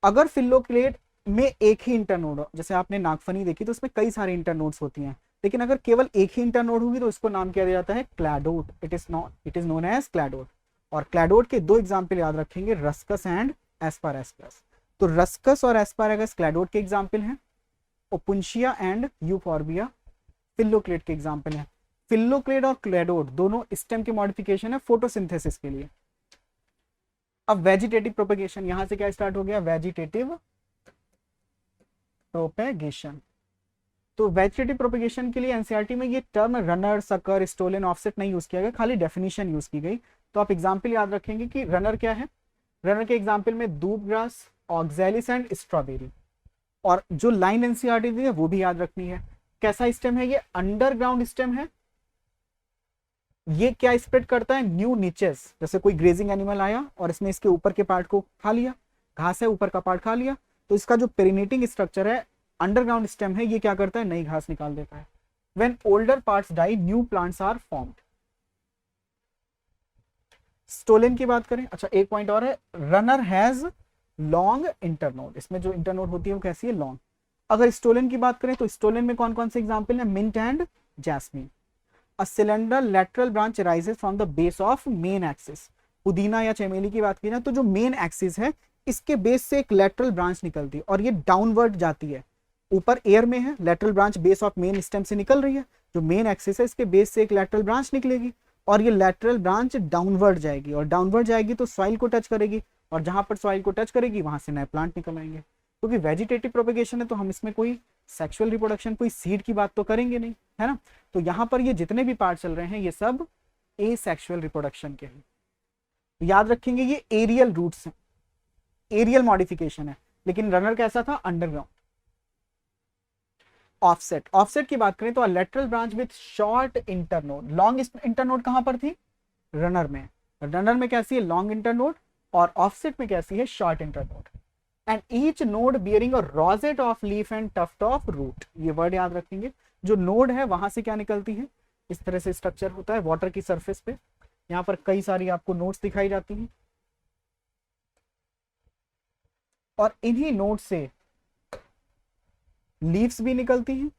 अगर फिल्लोक्लेट में एक ही इंटरनोड हो, जैसे आपने नागफनी देखी तो उसमें कई सारे इंटरनोड्स होती हैं, लेकिन अगर केवल एक ही इंटरनोड होगी तो इसको नाम किया जाता है cladode. It is known as cladode. और क्लैडोड के दो एग्जाम्पल याद रखेंगे, रस्कस एंड एस्पारेगस। तो रस्कस और एस्पारेगस क्लैडोड के एग्जाम्पल हैं। ओपुंशिया एंड यूफॉर्बिया फिल्लोक्लेट के एग्जाम्पल हैं। फिल्लोक्लेट और क्लैडोड दोनों स्टेम की मॉडिफिकेशन है फोटोसिंथेसिस के लिए। अब वेजिटेटिव प्रोपेगेशन, यहां से क्या स्टार्ट हो गया? Vegetative propagation. तो वेजिटेटिव प्रोपेगेशन के लिए एनसीईआरटी में ये term runner, sucker, stolon, offset नहीं यूज किया गया, खाली डेफिनेशन यूज की गई। तो आप एग्जाम्पल याद रखेंगे कि रनर क्या है। रनर के एग्जाम्पल में दूब ग्रास, ऑक्सैलिस एंड स्ट्रॉबेरी। और जो लाइन एनसीईआरटी दी है वो भी याद रखनी है। कैसा स्टेम है? ये अंडरग्राउंड स्टेम है। ये क्या स्प्रेड करता है? New niches. जैसे कोई ग्रेजिंग एनिमल आया और इसने इसके ऊपर के पार्ट को खा लिया, घास है ऊपर का पार्ट खा लिया, तो इसका जो पेरिनेटिंग स्ट्रक्चर है, अंडरग्राउंड स्टेम है, ये क्या करता है? नई घास निकाल देता है। When older parts die, new plants are formed. Stolon की बात करें, अच्छा एक पॉइंट और है, रनर हैज लॉन्ग इंटरनोड। इसमें जो इंटरनोड होती है वो कैसी है? लॉन्ग। अगर स्टोलन की बात करें तो स्टोलन में कौन कौन से एग्जाम्पल है? Mint and jasmine. A cylinder lateral branch rises from the base of main axis. पुदीना या चमेली की बात की ना तो जो मेन एक्सिस है इसके बेस से एक लेटरल ब्रांच निकलती है और ये डाउनवर्ड जाती है। ऊपर एयर में है, lateral branch base of main stem से निकल रही है, जो मेन एक्सिस है इसके बेस से एक लेटरल ब्रांच निकलेगी और ये लेटरल ब्रांच डाउनवर्ड जाएगी, और डाउनवर्ड जाएगी तो सॉइल को टच करेगी, और जहां पर सॉइल को टच करेगी वहां से नए प्लांट निकल आएंगे। क्योंकि वेजिटेटिव प्रोपेगेशन है तो हम इसमें कोई सेक्सुअल रिप्रोडक्शन, कोई सीड की बात तो करेंगे नहीं, है ना। तो यहाँ पर ये जितने भी पार्ट चल रहे हैं ये सब एसेक्सुअल रिप्रोडक्शन के हैं। याद रखेंगे ये एरियल रूट्स हैं, एरियल मॉडिफिकेशन है। लेकिन रनर कैसा था? अंडरग्राउंड। ऑफसेट, ऑफसेट की बात करें तो lateral branch with short internode. Long internode कहां पर थी? रनर में। रनर में कैसी है? लॉन्ग इंटरनोड, और ऑफसेट में कैसी है? Short internode. And each node bearing a rosette of leaf and tuft of root. ये वर्ड याद रखेंगे, जो नोड है वहां से क्या निकलती है? इस तरह से स्ट्रक्चर होता है वाटर की सरफेस पे। यहाँ पर कई सारी आपको नोड्स दिखाई जाती हैं और इन्हीं नोड से लीव्स भी निकलती हैं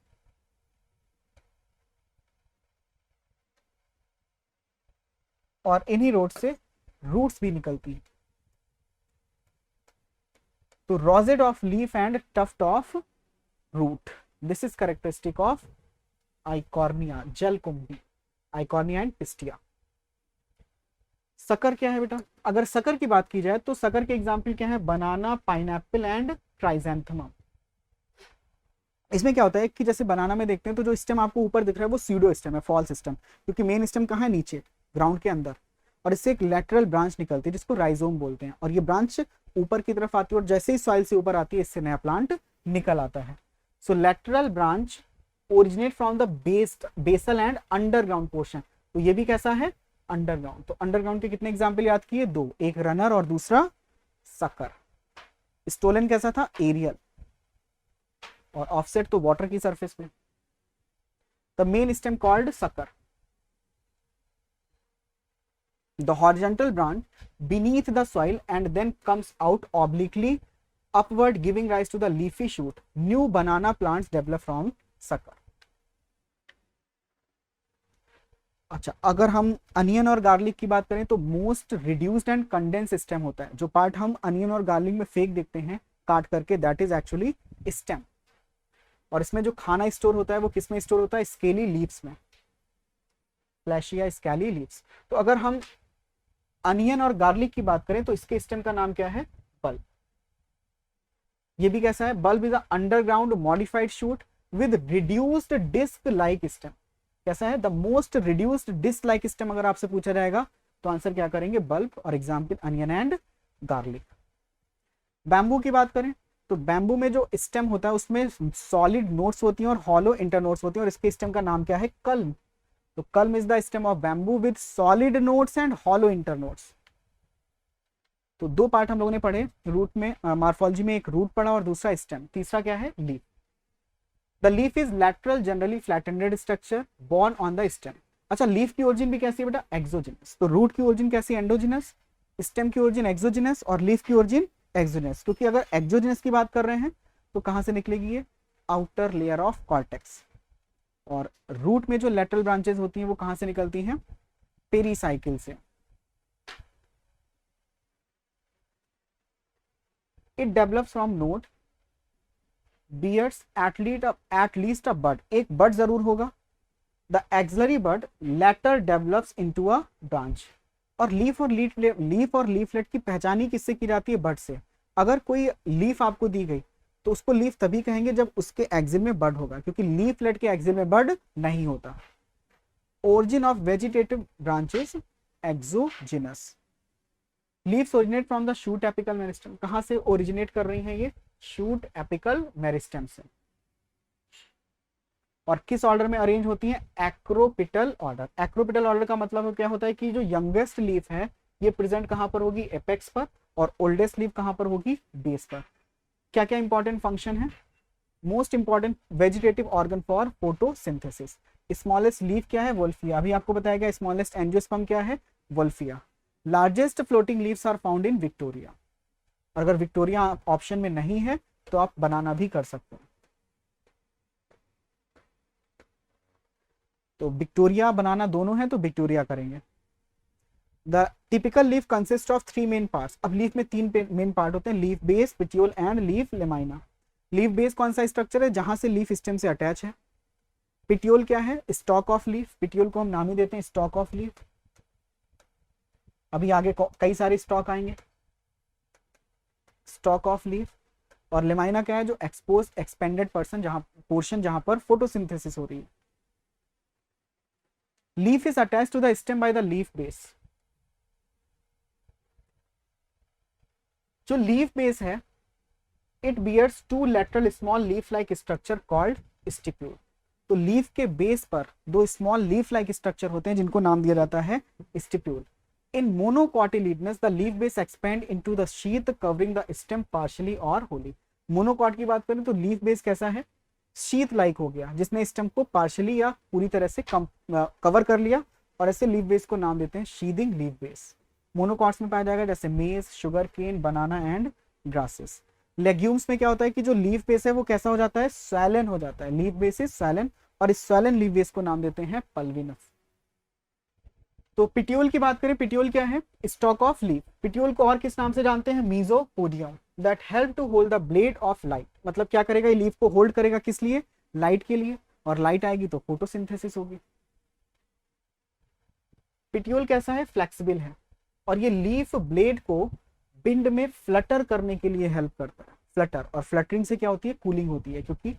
और इन्हीं नोड से रूट्स भी निकलती हैं। तो rosette of leaf and tuft of root, this is characteristic of Eichhornia, जलकुंभी, आइकॉर्निया एंड पिस्टिया। सकर क्या है बेटा? अगर सकर की बात की जाए तो सकर के एग्जाम्पल क्या है? बनाना, पाइनएप्पल एंड क्राइजेंथेमम। इसमें क्या होता है कि जैसे बनाना में देखते हैं तो जो स्टेम आपको ऊपर दिख रहा है वो स्यूडो स्टेम है, फॉल्स स्टेम, क्योंकि मेन स्टेम कहाँ है? नीचे ग्राउंड के अंदर, और इससे एक लेटरल ब्रांच निकलती है जिसको राइजोम बोलते हैं, और ये ब्रांच ऊपर की तरफ आती है और जैसे ही सॉइल से ऊपर आती है इससे नया प्लांट निकल आता है। So lateral branch originate from the basal and underground portion. तो ये भी कैसा है? अंडरग्राउंड। तो अंडरग्राउंड के कितने एग्जाम्पल याद किए? दो, एक रनर और दूसरा सकर। स्टोलन कैसा था, एरियल, और ऑफसेट तो वाटर की सरफेस पे। The main stem called sucker. The horizontal branch beneath the soil and then comes out obliquely upward giving rise to the leafy shoot. New banana plants develop from sucker. अच्छा, अगर हम अनियन और गार्लिक की बात करें तो most reduced and condense stem होता है। जो पार्ट हम अनियन और गार्लिक में फेंक देते हैं काट करके, दैट इज एक्चुअली स्टेम। और इसमें जो खाना स्टोर होता है वो किस में स्टोर होता है, स्केली लीव्स में, फ्लैशिया स्केली लीव्स। तो अगर हम अनियन और गार्लिक की बात करें तो इसके स्टेम का नाम क्या है, बल्ब। ये भी कैसा है, bulb is a underground modified shoot with reduced disc like stem. कैसा है, the most reduced disc like stem. अगर आपसे पूछा जाएगा तो आंसर क्या करेंगे, बल्ब, और example onion and garlic. Bamboo की बात करें तो बैम्बू में जो स्टेम होता है उसमें सॉलिड नोट्स होती हैं और हॉलो इंटरनोट्स होती हैं, और इसके स्टेम का नाम क्या है, कल्म। तो culm is the stem of bamboo with solid nodes and hollow internodes. तो दो पार्ट हम लोगों ने पढ़े रूट में, मॉर्फोलॉजी में एक रूट पढ़ा और दूसरा स्टेम। तीसरा क्या है, leaf. The leaf is lateral generally flattened structure borne on the stem. अच्छा, लीफ की ओरिजिन भी कैसी है बेटा, एक्सोजिनस। तो रूट की ओरिजिन कैसी, एंडोजिनस, स्टेम की ओरिजिन एक्सोजिनस, और लीफ की ओरिजिन एक्सोजिनस। क्योंकि अगर एक्सोजिनस की बात कर रहे हैं तो कहां से निकलेगी ये, आउटर लेयर ऑफ कॉर्टेक्स। और रूट में जो लैटरल ब्रांचेस होती हैं वो कहां से निकलती हैं, पेरीसाइकिल से। It develops from node, bears at least a bud. एक bud जरूर होगा। The axillary bud later develops into a branch. और लीफ और लीफलेट की पहचान ही किससे की जाती है, बड से। अगर कोई लीफ आपको दी गई तो उसको लीफ तभी कहेंगे जब उसके एक्सिल में बड होगा, क्योंकि लीफलेट के एक्सिल में बड नहीं होता। Origin of vegetative branches, exogenous. Leaves originate from the shoot apical meristem. कहां से ओरिजिनेट कर रही हैं ये, शूट एपिकल मेरिस्टेम से। और किस ऑर्डर में अरेंज होती हैं, एक्रोपिटल ऑर्डर। एक्रोपिटल ऑर्डर का मतलब क्या होता है कि जो यंगेस्ट लीफ है ये प्रेजेंट कहां पर होगी, एपेक्स पर, और ओल्डेस्ट लीफ कहां पर होगी, बेस पर। क्या क्या इंपॉर्टेंट फंक्शन है, most important vegetative organ for photosynthesis. Smallest leaf क्या है, वोल्फिया। अभी आपको बताया गया स्मॉलेस्ट एंजियोस्पर्म क्या है, Wolffia. Largest floating leaves are found in Victoria. अगर विक्टोरिया ऑप्शन में नहीं है तो आप बनाना भी कर सकते हैं। तो विक्टोरिया बनाना दोनों है तो विक्टोरिया करेंगे। The typical leaf consist of 3 main parts. अब लीफ में 3 मेन पार्ट होते हैं, leaf base, petiole and leaf lamina. Leaf base कौन सा स्ट्रक्चर है, जहां से लीफ स्टेम से अटैच है। पिटियोल क्या है, स्टॉक ऑफ लीफ। पिटियोल को हम नाम ही देते हैं स्टॉक ऑफ लीफ। अभी आगे कई सारे स्टॉक आएंगे, स्टॉक ऑफ लीफ। और लेमाइना क्या है, जो एक्सपोज एक्सपेंडेड पोर्शन जहां पर फोटोसिंथेसिस हो रही है। Leaf is attach to the stem by the leaf base. जो लीफ बेस है it bears 2 lateral small leaf like structure called stipule. तो लीफ के बेस पर 2 स्मॉल लीफ लाइक स्ट्रक्चर होते हैं जिनको नाम दिया जाता है stipule. In monocotyledonous, the leaf base expand into the sheath covering the stem partially or wholly. Monocot की बात करें तो लीफ बेस कैसा है, शीथ लाइक हो गया, जिसने स्टेम को पार्शियली या पूरी तरह से कवर कर लिया, और ऐसे लीफ बेस को नाम देते हैं शीदिंग लीफ बेस। मोनोकॉट्स में पाया जाएगा जैसे maize, sugar cane, banana and grasses. Legumes में क्या होता है कि जो लीफ बेस है वो कैसा हो जाता है, स्वैलन हो जाता है। लीफ बेस इज स्वैलन, और इस स्वैलन लीफ बेस को नाम देते हैं पल्विनस। तो पिटियोल की बात करें, पिटियोल क्या है, स्टॉक ऑफ लीफ। पिटियोल को और किस नाम से जानते हैं, mesopodium. That help to hold the blade of light. मतलब क्या करेगा, ये लीफ को होल्ड करेगा किस लिए, लाइट के लिए, और लाइट आएगी तो फोटोसिंथेसिस होगी। पिटियोल कैसा है, फ्लेक्सिबल है, और ये लीफ ब्लेड को विंड में फ्लटर करने के लिए हेल्प करता है। फ्लटर, और फ्लटरिंग से क्या होती है, कूलिंग होती है, क्योंकि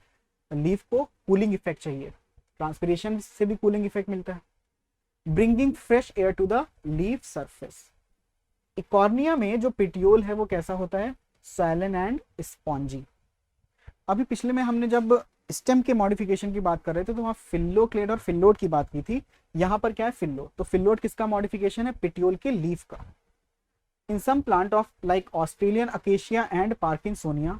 लीफ को कूलिंग इफेक्ट चाहिए। ट्रांसपिरेशन से भी कूलिंग इफेक्ट मिलता है। Bringing fresh air to the leaf surface. Eichhornia में जो पिटियोल है वो कैसा होता है, सैलन एंड स्पॉन्जी। अभी पिछले में हमने जब स्टेम के मॉडिफिकेशन की बात कर रहे थे तो वहां फिल्लोक्लेड और फिल्लोड की बात की थी। यहाँ पर क्या है, फिल्लो। तो फिल्लोड किसका मॉडिफिकेशन है, पिटियोल के लीफ का। In some plant of like Australian acacia and Parkinsonia,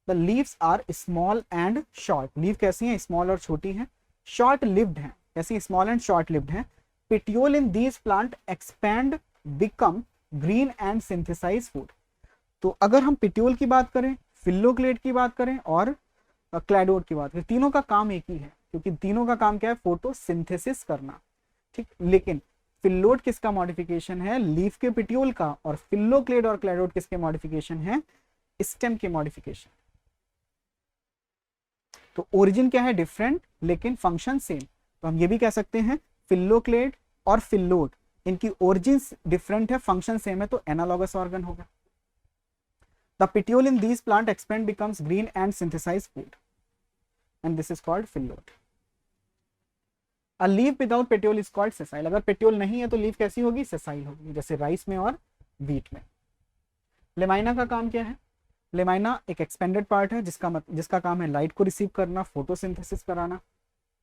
the leaves are small and short. Leaf कैसी हैं? स्मॉल और छोटी हैं, शॉर्ट लिव्ड हैं। कैसी? स्मॉल एंड शॉर्ट लिव्ड हैं। Petiole in these plant expand become green and synthesise food. तो अगर हम पेटियोल की बात करें, फिल्लोक्लेड की बात करें और क्लैडोड की बात करें, तीनों का काम एक ही है, क्योंकि तीनों का काम क्या है? फोटोसिंथेसिस करना। ठीक, लेकिन फिल्लोड किसका मॉडिफिकेशन है? लीफ के पेटियोल का। और फिल्लोक्लेड और क्लैडोड किसके मॉडिफिकेशन है? स्टेम के मॉडिफिकेशन। तो ओरिजिन क्या है? डिफरेंट, लेकिन फंक्शन सेम। तो हम ये भी कह सकते हैं फिल्लोक्लेड और फिल्लोड, इनकी ओरिजिन डिफरेंट है, फंक्शन सेम है, तो एनालॉगस ऑर्गन होगा। The petiole in these plant expand becomes green and synthesise food and this is called phyllode. A leaf without petiole is called sessile. अगर पेटियोल नहीं है तो लीफ कैसी होगी? सेसाइल होगी, जैसे राइस में और व्हीट में। लेमाइना का काम क्या है? लेमाइना एक एक्सपेंडेड पार्ट है जिसका काम है लाइट को रिसीव करना, फोटोसिंथेसिस कराना।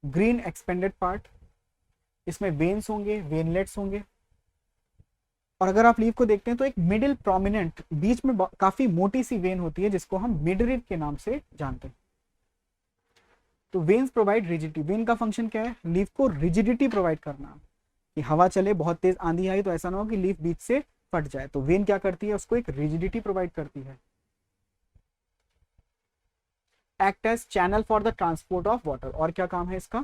ग्रीन एक्सपेंडेड पार्ट, इसमें वेन्स होंगे, वेनलेट्स होंगे। और अगर आप लीफ को देखते हैं तो एक मिडिल प्रोमिनेंट, बीच में काफी मोटी सी वेन होती है जिसको हम मिडरिब के नाम से जानते हैं। तो वेन्स प्रोवाइड रिजिडिटी। वेन का फंक्शन क्या है? लीफ को रिजिडिटी प्रोवाइड करना, कि हवा चले, बहुत तेज आंधी आई तो ऐसा ना हो कि लीफ बीच से फट जाए। तो वेन क्या करती है? उसको एक रिजिडिटी प्रोवाइड करती है। Act as channel for the transport of water. और क्या काम है इसका?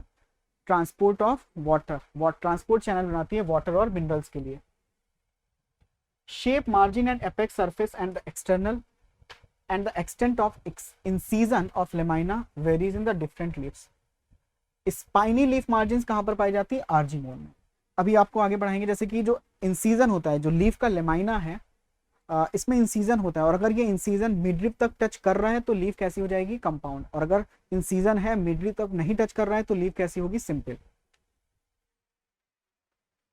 Transport of water, transport channel बनाती है वाटर और मिनरल्स के लिए। Shape, margin and apex surface and the external and the extent of incision of lamina varies in the different leaves. Spiny leaf margin कहां पर पाई जाती है? आर्जिनोल में। अभी आपको आगे बढ़ाएंगे, जैसे कि जो इंसीजन होता है, जो लीफ का लेमाइना है, इसमें इंसीजन होता है, और अगर ये इंसीजन मिडरिब तक टच कर रहा है तो लीफ कैसी हो जाएगी? कंपाउंड। और अगर इंसीजन है, मिडरिब तक नहीं टच कर रहा है, तो लीफ कैसी होगी? सिंपल।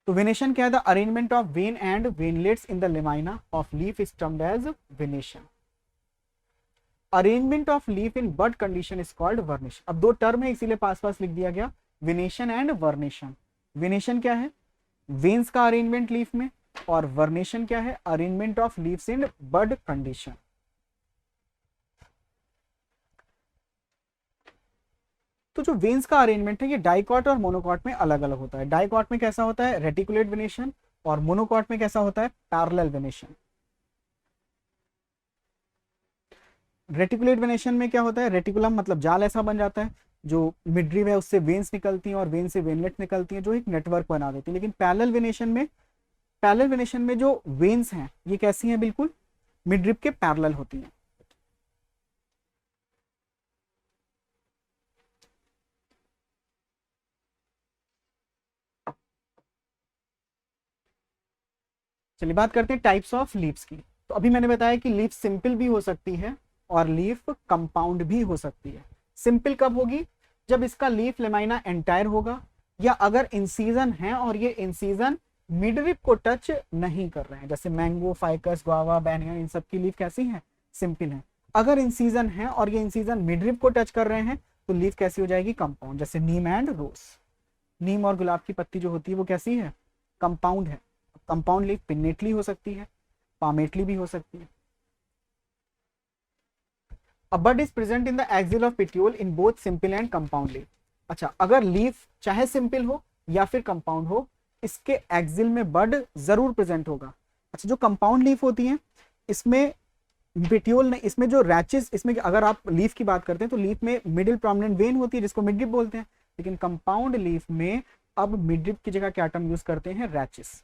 तो वेनेशन क्या है? The arrangement of vein and veinlets in the lamina of leaf is termed as venation. Arrangement of leaf in bud condition is called vernation. अब दो टर्म है इसीलिए पास पास लिख दिया गया, वेनेशन एंड वर्नेशन। वेनेशन क्या है? वेन्स का अरेंजमेंट लीफ में, और वर्नेशन क्या है? Arrangement of leaves in bud condition. तो जो वेन्स का अरेंजमेंट है ये डाइकॉट और मोनोकॉट में अलग अलग होता है। डाइकॉट में कैसा होता है? रेटिकुलेट वेनेशन, और मोनोकॉट में कैसा होता है? Parallel venation. रेटिकुलेट वेनेशन में क्या होता है? रेटिकुलम मतलब जाल ऐसा बन जाता है, जो मिडरिब है उससे वेन्स निकलती हैं और वेन से वेनलेट निकलती हैं, जो एक नेटवर्क बना देती है। लेकिन पैरेलल वेनेशन में जो वेन्स हैं ये कैसी हैं? बिल्कुल मिडरिब के पैरेलल होती हैं। चलिए बात करते हैं टाइप्स ऑफ लीव्स की। तो अभी मैंने बताया कि लीफ सिंपल भी हो सकती है और लीफ कंपाउंड भी हो सकती है। सिंपल कब होगी? जब इसका लीफ लेमाइना एंटायर होगा, या अगर इंसीजन है और ये इंसीजन मिडरिब को टच नहीं कर रहे हैं, जैसे मैंगो, फाइकस, गुआवा, बैनियन, इन सब की लीफ कैसी है? सिंपल है। अगर इंसीजन है और ये इंसीजन मिडरिब को टच कर रहे हैं तो लीफ कैसी हो जाएगी? कंपाउंड, जैसे नीम एंड रोज। नीम और गुलाब की पत्ती जो होती है वो कैसी है? कंपाउंड है। कंपाउंड लीफ पिन्नेटली हो सकती है, पामेटली भी हो सकती है। A bud is present in the axial of petiole in both simple and compound leaf. अच्छा, अगर लीफ चाहे सिंपल हो या फिर कंपाउंड हो, इसके एक्सिल में बड जरूर प्रेजेंट होगा। अच्छा, जो कंपाउंड लीफ होती हैं इसमें पेटियोल नहीं, इसमें जो रैचेस, इसमें अगर आप लीफ की बात करते हैं तो लीफ में मिडिल प्रोमिनेंट वेन होती है जिसको मिडरिब बोलते हैं, लेकिन कंपाउंड लीफ में अब मिडरिब की जगह क्या टर्म यूज करते हैं? रैचेस।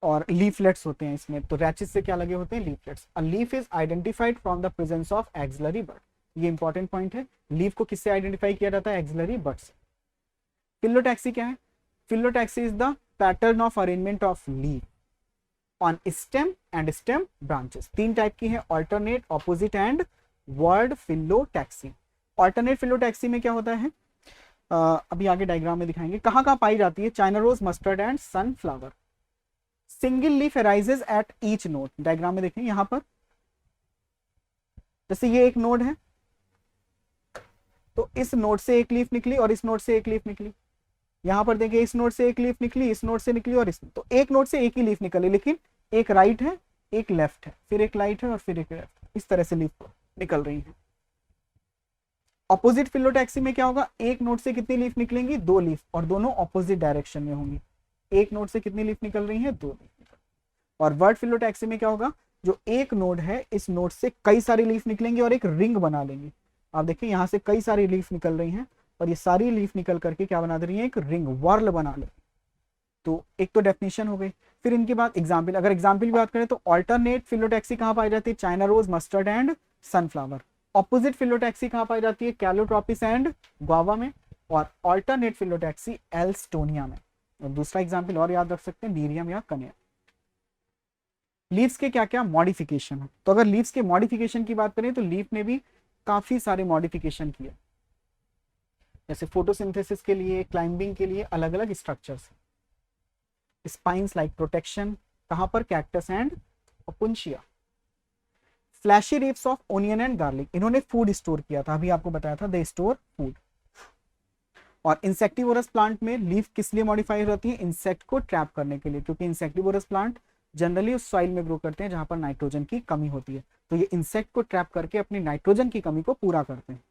और लीफलेट्स होते हैं इसमें, तो रैचेस से क्या लगे होते हैं? Leaflets. A leaf is identified from the presence of axillary bud. ये इंपॉर्टेंट पॉइंट है, लीफ को किससे आइडेंटिफाई किया जाता है? एक्सिलरी बड से। फिलोटैक्सी क्या है? Phyllotaxy is the pattern of arrangement of leaf on stem and stem branches. तीन टाइप की है, alternate, opposite and word phyllotaxy. Alternate phyllotaxy में क्या होता है? अभी आगे डायग्राम में दिखाएंगे। कहाँ कहाँ पाई जाती है? China rose, mustard and sunflower. Single leaf arises at each node. Diagram में देखें यहां पर, जैसे ये एक नोड है तो इस नोड से एक लीफ निकली और इस नोड से एक लीफ निकली। यहां पर देखिए इस नोड से एक लीफ निकली, इस नोड से निकली और इस, तो एक नोड से एक ही लीफ निकली, लेकिन एक राइट है, एक लेफ्ट है, फिर एक राइट है और फिर एक लेफ्ट, इस तरह से लीफ निकल रही है। ऑपोजिट फिलोटैक्सी में क्या होगा, एक नोड से कितनी लीफ निकलेंगी, 2 लीफ, और दोनों ऑपोजिट डायरेक्शन में होंगी। एक नोड से कितनी लीफ निकल रही है, 2 लीफ। और वर्ड फिलोटैक्सी में क्या होगा, जो एक नोड है, इस नोड से कई सारी लीफ निकलेंगी और एक रिंग बना लेंगी। आप देखिए यहाँ से कई सारी लीफ निकल रही हैं और ये सारी लीफ निकल करके क्या बना दे रही है, एक रिंग, वर्ल बना ले। तो एक तो डेफिनेशन हो गई। फिर इनके बाद एग्जाम्पल, अगर एग्जाम्पल की बात करें तो ऑल्टरनेट फिलोटैक्सी कहाँ पाई जाती है, China rose, mustard and sunflower. Opposite phyllotaxy कहाँ पाई जाती है, कैलोट्रोपिस एंड गुआवा में। और ऑल्टरनेट फिलोटैक्सी एल्स्टोनिया में। और दूसरा एग्जाम्पल और याद रख सकते हैं, नीरियम या कनेर। लीव्स के क्या क्या मॉडिफिकेशन है, तो अगर लीव्स के मॉडिफिकेशन की बात करें तो लीफ ने भी काफी सारे मॉडिफिकेशन किए, जैसे फोटोसिंथेसिस के लिए, क्लाइंबिंग के लिए अलग अलग स्ट्रक्चर्स, स्पाइन्स लाइक प्रोटेक्शन, कहां पर, cactus and opuntia. Flashy leaves of onion and garlic, इन्होंने फूड स्टोर किया था, अभी आपको बताया था, दे स्टोर फूड। और इंसेक्टिवोरस प्लांट में लीफ किस लिए मॉडिफाई होती है, इंसेक्ट को ट्रैप करने के लिए, क्योंकि इंसेक्टिवोरस प्लांट जनरली उस सॉइल में ग्रो करते हैं जहां पर नाइट्रोजन की कमी होती है, तो ये इंसेक्ट को ट्रैप करके अपनी नाइट्रोजन की कमी को पूरा करते हैं।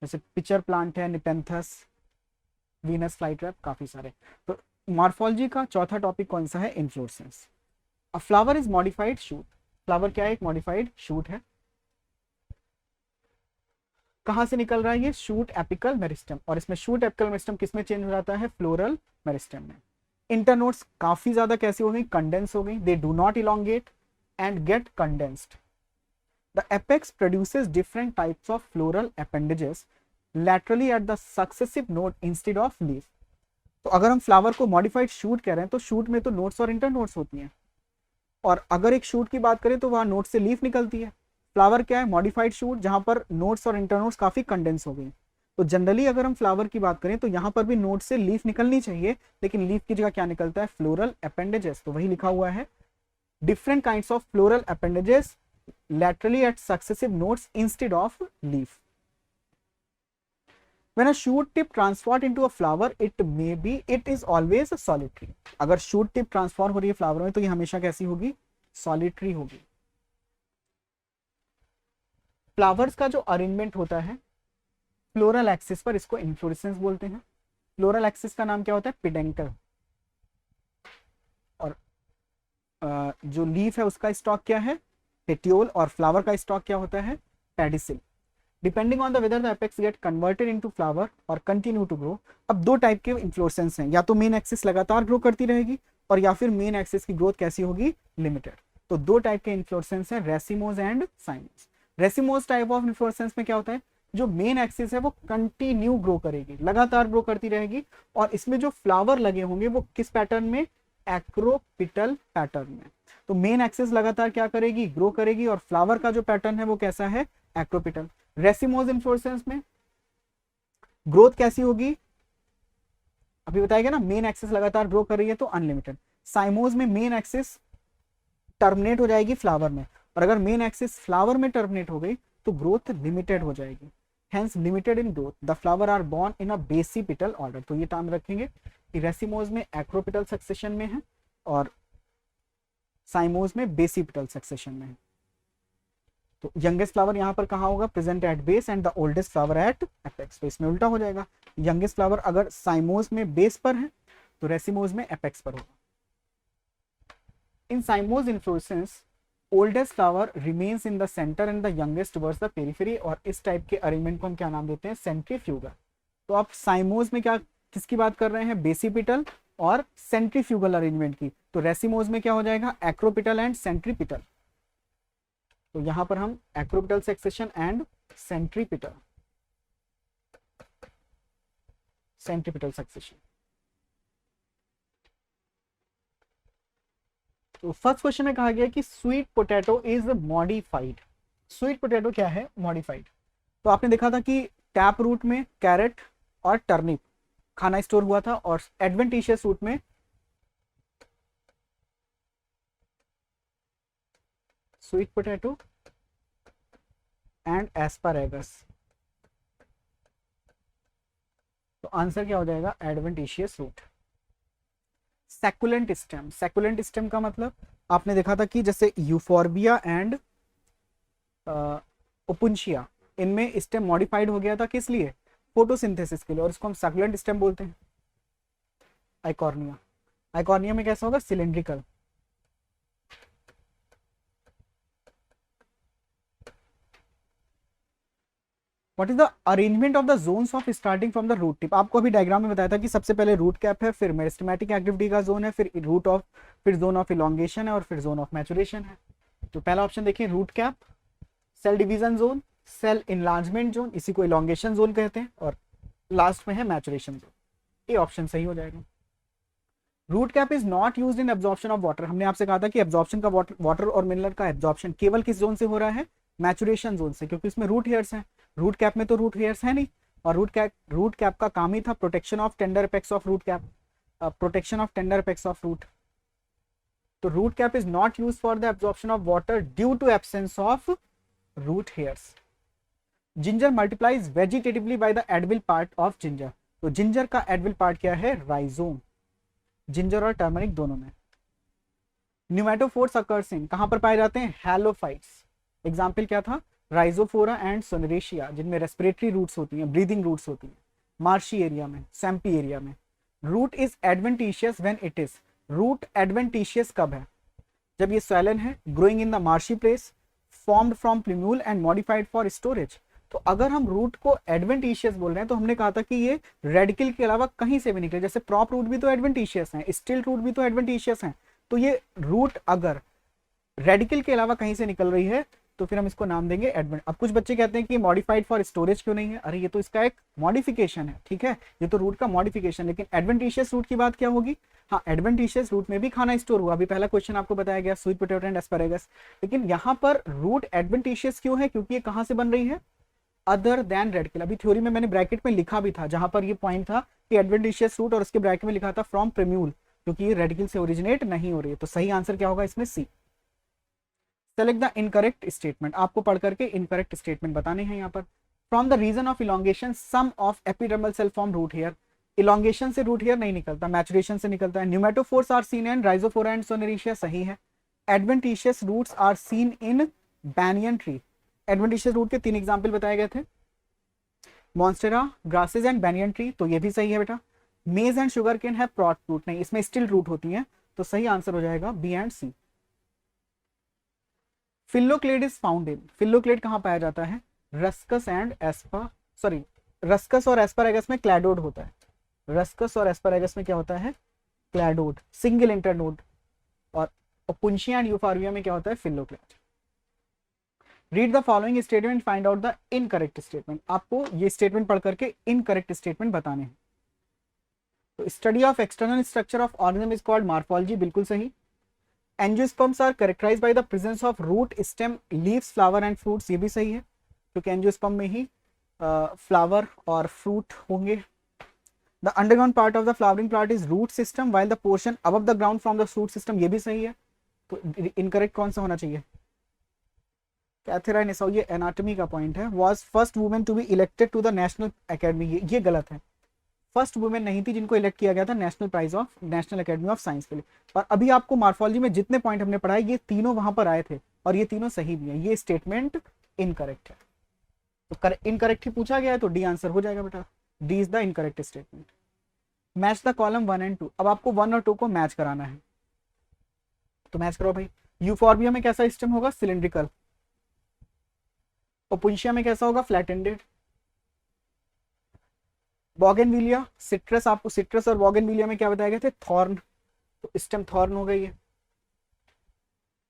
जैसे पिचर प्लांट है, निपेंथस, वीनस फ्लाई ट्रैप, काफी सारे। तो मॉर्फोलॉजी का चौथा टॉपिक कौन सा है, inflorescence. A flower is modified shoot, flower क्या है, एक मॉडिफाइड शूट है। कहां से निकल रहा है ये, शूट एपिकल मेरिस्टम, और इसमें शूट एपिकल मेरिस्टम किसमें चेंज हो जाता है, फ्लोरल मेरिस्टम में। इंटरनोड्स काफी ज्यादा कैसी हो गई, कंडेंस हो गई, they do not elongate and get condensed. The apex produces different types of floral appendages laterally at the successive node instead of leaf. तो अगर हम फ्लावर को मॉडिफाइड शूट कह रहे हैं तो शूट में तो नोड्स और इंटरनोड्स होती हैं, और अगर एक शूट की बात करें तो वहां नोड से लीफ निकलती है। फ्लावर क्या है, मॉडिफाइड शूट, जहां पर नोड्स और इंटरनोड्स काफी कंडेंस हो गई। तो जनरली अगर हम फ्लावर की बात करें तो यहाँ पर भी नोड से लीफ निकलनी चाहिए, लेकिन लीफ की जगह क्या निकलता है, फ्लोरल अपेंडेजेस। तो वही लिखा हुआ है, different kinds of floral appendages laterally at successive nodes instead of leaf. When a shoot tip transformed into a flower, it is always solitary. अगर shoot tip transform हो रही है फ्लावर में तो ये हमेशा कैसी होगी, solitary होगी। फ्लावर्स का जो अरेंजमेंट होता है फ्लोरल एक्सिस पर, इसको इन्फ्लोरेसेंस बोलते हैं। फ्लोरल एक्सिस का नाम क्या होता है, पेडेंकल। और जो लीफ है उसका स्टॉक क्या है, पेटियोल, और फ्लावर का स्टॉक क्या होता है, pedicel. Depending on the whether the apex get converted into flower और कंटिन्यू टू ग्रो। अब दो टाइप के इन्फ्लोरेसेंस हैं, या तो मेन एक्सिस लगातार ग्रो करती रहेगी, और या फिर मेन एक्सिस की ग्रोथ कैसी होगी, लिमिटेड। तो दो टाइप के इन्फ्लोरेसेंस हैं, racemose and साइमोस। Racemose type of inflorescence में क्या होता है, जो मेन एक्सिस है वो कंटिन्यू ग्रो करेगी, लगातार ग्रो करती रहेगी, और इसमें जो फ्लावर लगे होंगे वो किस पैटर्न में, एक्रोपिटल पैटर्न में। तो मेन एक्सिस लगातार क्या करेगी, ग्रो करेगी, और फ्लावर का जो पैटर्न है वो कैसा है, एक्रोपिटल। रेसिमोस इन्फ्लोरेसेंस में ग्रोथ कैसी होगी, अभी बताएगा ना, मेन एक्सिस लगातार ग्रो कर रही है तो अनलिमिटेड। साइमोस में मेन एक्सिस टर्मिनेट हो जाएगी फ्लावर में, और अगर मेन एक्सिस फ्लावर में टर्मिनेट हो गई तो ग्रोथ लिमिटेड हो जाएगी, hence limited in growth. The flower are born in a basipetal order. तो ये टर्म रखेंगे कि रेसिमोस में एक्रोपिटल सक्सेशन में है और साइमोस में बेसिपिटल सक्सेशन में है। तो यंगेस्ट फ्लावर यहाँ पर कहाँ होगा, present at base and the oldest flower at apex. तो इसमें उल्टा हो जाएगा, यंगेस्ट फ्लावर अगर साइमोस में बेस पर है तो रेसिमोस में एपेक्स पर होगा। In cymose inflorescence oldest flower remains in the centre and the youngest towards the periphery, और इस टाइप के अरेंजमेंट को हम क्या नाम देते हैं, सेंट्रीफ्यूगल। तो आप साइमोस में क्या किसकी बात कर रहे हैं, बेसिपिटल और सेंट्रीफ्यूगल अरेंजमेंट की। तो रेसिमोस में क्या हो जाएगा, एक्रोपिटल एंड सेंट्रीपिटल। तो यहां पर हम acropetal succession and centripetal succession. तो फर्स्ट क्वेश्चन में कहा गया कि sweet potato is modified. Sweet potato क्या है, मॉडिफाइड। तो आपने देखा था कि टैप रूट में कैरेट और टर्निप खाना स्टोर हुआ था, और एडवेंटिशियस रूट में स्वीट पोटैटो एंड एस्पारेगस। तो आंसर क्या हो जाएगा, एडवेंटिशियस रूट। सैकुलेंट स्टेम, सैकुलेंट स्टेम का मतलब आपने देखा था कि जैसे यूफोर्बिया एंड ओपुंशिया, इनमें स्टेम मॉडिफाइड हो गया था, किस लिए? फोटोसिंथेसिस के लिए, और इसको हम सैकुलेंट स्टेम बोलते हैं। आइकॉर्निया, आइकॉर्निया में कैसा होगा? Cylindrical. What is the arrangement of the zones of starting from the root tip? आपको अभी डायग्राम में बताया था कि सबसे पहले रूट कैप है, फिर मेरिस्टेमेटिक एक्टिविटी का जोन है, फिर रूट ऑफ, फिर जोन ऑफ इलोंगेशन है, और फिर जोन ऑफ मैचुरेशन है। तो पहला ऑप्शन देखिए, root cap, cell division zone, cell enlargement zone, इसी को इलोंगेशन जोन कहते हैं, और लास्ट में है मैचुरेशन जोन। ये ऑप्शन सही हो जाएगा। Root cap is not used in absorption of water. हमने आपसे कहा था कि एब्जॉर्प्शन का वाटर और मिनरल का एब्जॉर्प्शन केवल किस जोन से हो रहा है? मैचुरेशन जोन से, क्योंकि इसमें रूट हेयर्स हैं। रूट कैप में तो रूट हेयर्स है नहीं, और रूट कैप का काम ही था protection of tender apex of root cap, protection of tender apex of root. तो root cap is not use for the absorption of water due to absence of root hairs. Ginger multiplies vegetatively by the edible part of ginger. तो जिंजर का एडविल पार्ट क्या है? राइजोम। जिंजर और टर्मरिक दोनों में। न्यूमेटोफोर्स अकर्स इन, कहां पर पाए जाते हैं? हैलोफाइट्स। एग्जाम्पल क्या था? राइजोफोरा एंड सोनेरेशिया, जिनमें रेस्पिरेटरी रूट्स होती हैं, ब्रीदिंग रूट्स होती हैं, मार्शी एरिया में, सैम्पी एरिया में। Root is adventitious when it is, root adventitious कब है? जब ये स्वैलन है, growing in the marshy place, formed from plumule and modified for storage. तो अगर हम रूट को एडवेंटिशियस बोल रहे हैं, तो हमने कहा था कि ये रेडिकल के अलावा कहीं से भी निकले, जैसे प्रॉप रूट भी तो एडवेंटिशियस हैं, स्टिल रूट भी तो एडवेंटिशियस हैं। तो ये रूट अगर रेडिकल के अलावा कहीं से निकल रही है तो फिर हम इसको नाम देंगे एडवेंट। अब कुछ बच्चे कहते हैं कि मॉडिफाइड फॉर स्टोरेज क्यों नहीं है? अरे ये तो इसका एक मॉडिफिकेशन है, ठीक है, ये तो रूट का मॉडिफिकेशन। लेकिन एडवेंटिशियस रूट की बात क्या होगी? हाँ, एडवेंटिशियस रूट में भी खाना स्टोर हुआ। अभी पहला क्वेश्चन आपको बताया गया, स्वीट पोटैटो एंड एस्पैरेगस। लेकिन यहाँ पर रूट एडवेंटिशियस क्यों है? क्योंकि ये कहाँ से बन रही है? Other than radical. अभी थ्योरी में मैंने ब्रैकेट में लिखा भी था, जहां पर ये पॉइंट था कि एडवेंटिशियस रूट, और उसके ब्रैकेट में लिखा था फ्रॉम प्रिम्यूल, क्योंकि ये रेडिकल से ओरिजिनेट नहीं हो रही है। तो सही आंसर क्या होगा इसमें? C. Select the incorrect statement. आपको पढ़ करके इनकरेक्ट स्टेटमेंट बताने हैं यहाँ पर। From the region of elongation some of epidermal cell form root hair. Elongation से रूट हेयर नहीं निकलता, मैचुरेशन से निकलता है। Pneumatophores are seen in Rhizophora and Sonneratia, सही है। Adventitious roots are seen in banyan tree. Adventitious root के 3 एग्जाम्पल बताए गए थे, Monstera, grasses and banyan tree, तो ये भी सही है बेटा। मेज एंड शुगर केन है प्रॉट रूट, नहीं, इसमें स्टिल रूट होती है, तो सही आंसर हो जाएगा B and C. Phylloclade is found in, phylloclade कहां पाया जाता है? रस्कस एंड एस्पा, सॉरी, रस्कस और एस्पैरागस में क्लैडोड होता है। रस्कस और एस्पैरागस में क्या होता है? Cladode, single internode. और ओपुंशिया एंड यूफॉर्बिया में क्या होता है? Phylloclade. Read the following statement, find out the incorrect statement. आपको ये स्टेटमेंट पढ़ करके इनकरेक्ट स्टेटमेंट बताने हैं। तो study of external structure of organism is called morphology, बिल्कुल सही। Angiosperms are characterised by the presence of root, stem, leaves, flower and fruits, ये भी सही है, क्योंकि एंजियोस्पर्म में ही फ्लावर और फ्रूट होंगे। The underground part of the flowering plant is root system while the portion above the ground from the fruit system, ये भी सही है। तो इनकरेक्ट कौन सा होना चाहिए? कैथरीन एसाउ, ये एनाटॉमी का पॉइंट है। Was first women to be elected to the national academy, ये गलत है। फर्स्ट वुमेन नहीं थी जिनको इलेक्ट किया गया था national prize of, national academy of science के लिए। और अभी आपको मॉर्फोलॉजी में जितने पॉइंट हमने पढ़ाए, ये तीनों वहां पर आए थे, और ये तीनों सही भी है। ये स्टेटमेंट इनकरेक्ट है, तो इनकरेक्ट ही पूछा गया है, तो डी आंसर हो जाएगा बेटा। D is the incorrect statement. Match the column 1 and 2। अब आपको 1 और 2 को मैच कराना है, तो मैच करो भाई। यूफॉर्बिया में कैसा सिस्टम होगा? सिलिंड्रिकल। ओपुंशिया में कैसा होगा? Flattened. बॉगेनविलिया, सिट्रस, आपको सिट्रस और बॉगेनविलिया में क्या बताए गए थे? थॉर्न, तो स्टेम थॉर्न हो गई है।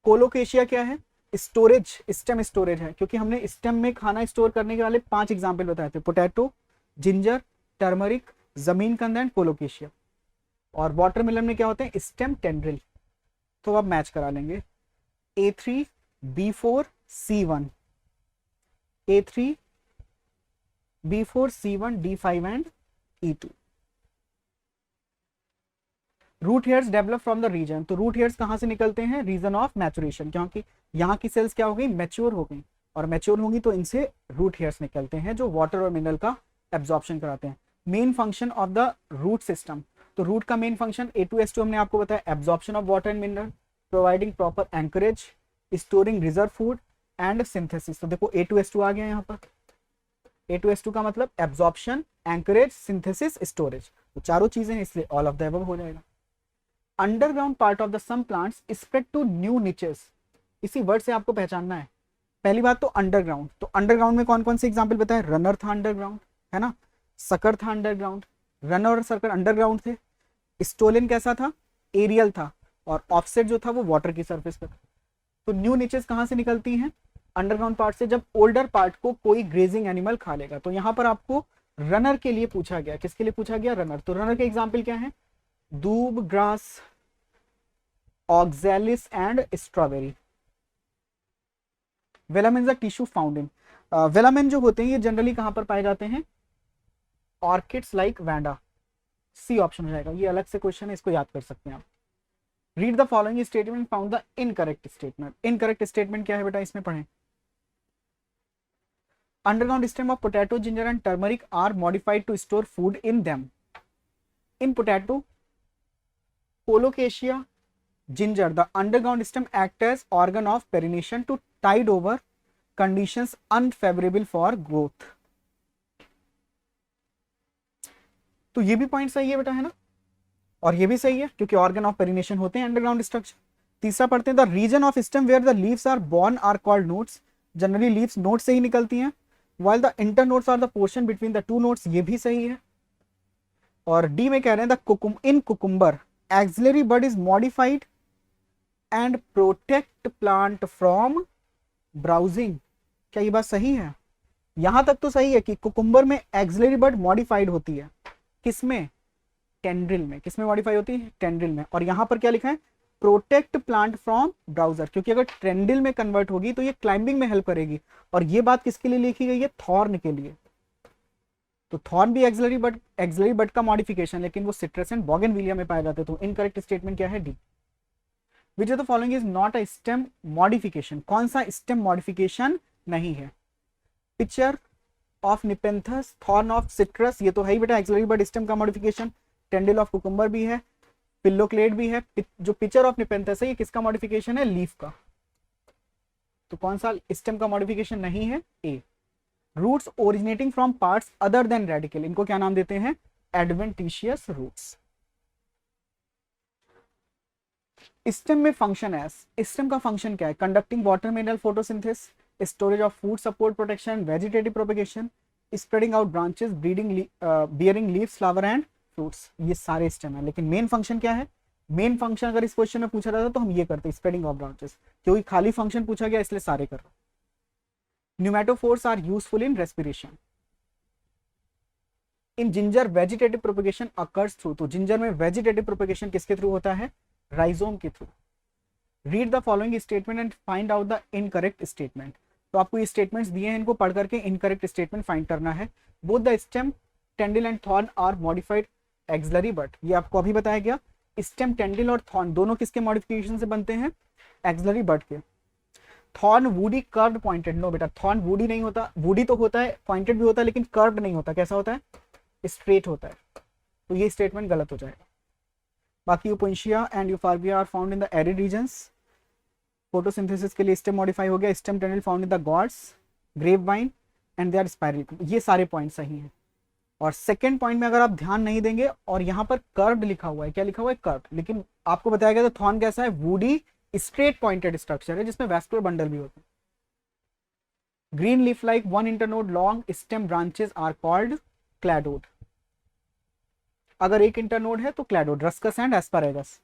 कोलोकेशिया क्या है? स्टोरेज, स्टेम स्टोरेज है, क्योंकि हमने स्टेम में खाना स्टोर करने के वाले 5 एग्जाम्पल बताए थे, पोटैटो, जिंजर, टर्मरिक, जमीन कंद एंड कोलोकेशिया। और वाटरमेलन में क्या होते हैं? Stem tendril. तो अब मैच करा लेंगे। A3, B4, C1, A3, B4, C1, D5 and E2। Root hairs develop from the region, तो रूट हेयर्स कहां से निकलते हैं? रीजन ऑफ मैचुरेशन, क्योंकि यहाँ की सेल्स क्या हो गई? मैच्योर हो गई, और मैच्योर होंगी तो इनसे रूट हेयर्स निकलते हैं जो वाटर और मिनरल का एब्जॉर्प्शन कराते हैं। Main function of the root system, तो रूट का मेन फंक्शन A2H2 हमने आपको बताया, absorption of water and mineral, providing proper anchorage, storing reserve food and synthesis. तो देखो A2H2 आ गया यहाँ पर। A2H2 का मतलब एब्जॉर्प्शन, एंकरेज, सिंथेसिस, स्टोरेज, तो चारों चीजें हैं, इसलिए ऑल ऑफ द अबव हो जाएगा। Underground part of the some plants spread to new niches, इसी वर्ड से आपको पहचानना है। पहली बात तो अंडरग्राउंड, तो अंडरग्राउंड में कौन कौन से एग्जांपल बताए, रनर था अंडरग्राउंड, है ना, सकर था अंडरग्राउंड, रनर और सकर अंडरग्राउंड थे, स्टोलन कैसा था, एरियल था, और ऑफसेट जो था वो वाटर की सरफेस पर। तो न्यू निचेस कहां से निकलती हैं, अंडरग्राउंड पार्ट से, जब ओल्डर पार्ट को कोई ग्रेजिंग एनिमल खा लेगा। तो यहां पर आपको रनर के लिए पूछा गया, किसके लिए पूछा गया, रनर। तो रनर के एग्जाम्पल क्या है, दूब, grass, oxalis and strawberry. Velamen a tissue found in, velamen जो होते हैं ये जनरली कहां पर पाए जाते हैं, orchids like Vanda, C option हो जाएगा। ये अलग से क्वेश्चन है, इसको याद कर सकते हैं आप। Read the following statement, found the incorrect statement. Incorrect statement क्या है बेटा, इसमें पढ़ें। Underground stem of potato, ginger and turmeric are modified to store food in them. In potato, Colocasia, ginger, the underground stem acts as organ of pollination to tide over conditions unfavorable for growth। तो ये भी पॉइंट सही है बेटा, है ना, और ये भी सही है क्योंकि ऑर्गन ऑफ पेरिनेशन होते हैं अंडरग्राउंड स्ट्रक्चर। तीसरा पढ़ते हैं, the region of stem where the leaves are borne are called nodes. Generally leaves node से ही निकलती हैं, while the internodes are the portion between the two nodes, ये भी सही है। और डी में कह रहे हैं the in cucumber axillary bud is modified and protect plant from browsing. क्या ये बात सही है, यहां तक तो सही है कि कुकुम्बर में एक्सिलरी बड मॉडिफाइड होती है, किसमें, टेंड्रिल में। किसमें मॉडिफाई होती है, टेंड्रिल में। और यहां पर क्या लिखा है, प्रोटेक्ट प्लांट फ्रॉम ब्राउजर, क्योंकि अगर टेंड्रिल में कन्वर्ट होगी तो ये क्लाइंबिंग में हेल्प करेगी। और ये बात किसके लिए लिखी गई है, थॉर्न के लिए। तो थॉर्न भी एक्सिलरी बड का मॉडिफिकेशन, लेकिन वो सिट्रस एंड बोगनविलिया में पाए जाते हैं। तो इनकरेक्ट स्टेटमेंट क्या है, D. Which of the following is not a stem modification, कौन सा स्टेम मॉडिफिकेशन नहीं है, picture of Nepenthes, thorn of citrus, ये तो है ही बेटा एक्सिलरी बड स्टेम का मॉडिफिकेशन। टेंडल ऑफ कुकुम्बर भी है, पिल्लोक्लेड भी है। जो पिक्चर ऑफ निपेंथस है ये किसका मॉडिफिकेशन है, लीफ का। तो कौन सा स्टेम का मॉडिफिकेशन नहीं है, A. Roots originating from parts other than radicle, इनको क्या नाम देते हैं, एडवेंटिशियस रूट्स। स्टेम में फंक्शन है, स्टेम का फंक्शन क्या है, conducting water mineral photosynthesis, storage of food, support protection, vegetative propagation, spreading out branches, breeding, bearing leaves, flower and fruits, ये सारे स्टेम है। लेकिन मेन फंक्शन क्या है, मेन फंक्शन अगर इस क्वेश्चन में पूछा जाता तो हम ये करते, स्प्रेडिंग ऑफ ब्रांचेस, क्योंकि खाली फंक्शन पूछा गया इसलिए सारे कर रहे। Pneumatophores are useful in respiration. In ginger vegetative propagation occurs through, तो जिंजर में वेजिटेटिव प्रोपेगेशन किसके थ्रू होता है, राइजोम के through. Read the following statement and find out the incorrect statement. तो आपको ये स्टेटमेंट्स दिए हैं, इनको पढ़ करके इनकरेक्ट स्टेटमेंट फाइंड करना है। Both the stem, tendril and thorn are modified axillary bud, ये आपको अभी बताया गया। स्टेम, टेंडिल और थॉर्न दोनों किसके मॉडिफिकेशन से बनते हैं, एक्सिलरी बड के। Thorn woody curved pointed, no बेटा थॉर्न वुडी नहीं होता, वुडी तो होता है, पॉइंटेड भी होता है, लेकिन कर्व्ड नहीं होता। कैसा होता है, स्ट्रेट होता है। तो ये स्टेटमेंट गलत हो जाएगा। बाकी Opuntia and Euphorbia are found in the arid regions. Photosynthesis के लिए स्टेम मॉडिफाई हो गया। Stem, tendril found in the gourds, grape vine and they are spiral. ये सारे पॉइंट सही हैं। और सेकंड पॉइंट में अगर आप ध्यान नहीं देंगे, और यहाँ पर कर्व्ड लिखा हुआ है, क्या लिखा हुआ है, कर्व्ड, लेकिन आपको बताया गया था थॉर्न कैसा है, वुडी स्ट्रेट पॉइंटेड स्ट्रक्चर है जिसमें वैस्कुलर बंडल भी होता है। Green leaf like one internode long stem branches are called cladode. अगर एक इंटरनोड है तो cladode, Ruscus and Asparagus.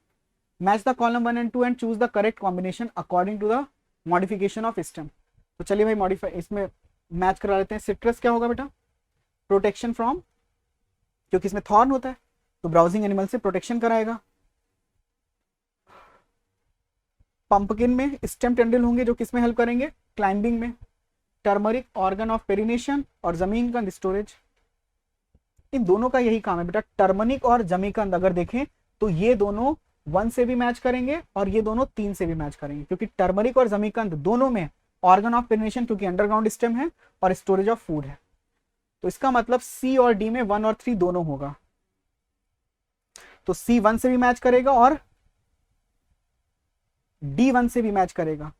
Match the column 1 and 2 and choose the correct combination according to the modification of stem. तो चलिए भाई मॉडिफाई इसमें मैच करा लेते हैं। सिट्रस क्या होगा बेटा, प्रोटेक्शन फ्रॉम, क्योंकि इसमें थॉर्न होता है तो ब्राउजिंग एनिमल से प्रोटेक्शन कराएगा। पंपकिन में स्टेम, टेंडिल होंगे जो किसमें हेल्प करेंगे, क्लाइंबिंग में। टर्मरिक ऑर्गन ऑफ पेरिनेशन और जमीकंद स्टोरेज। इन दोनों का यही काम है बेटा, टर्मरिक और जमीकंद अगर देखें तो ये दोनों 1 से भी मैच करेंगे और ये दोनों 3 से भी मैच करेंगे, क्योंकि टर्मरिक और जमीकंद दोनों में ऑर्गन ऑफ पेरिनेशन, क्योंकि अंडरग्राउंड स्टेम है, और स्टोरेज ऑफ फूड है। तो इसका मतलब सी और डी में 1 और 3 दोनों होगा। तो C1 से भी मैच करेगा और D1 से भी मैच करेगा,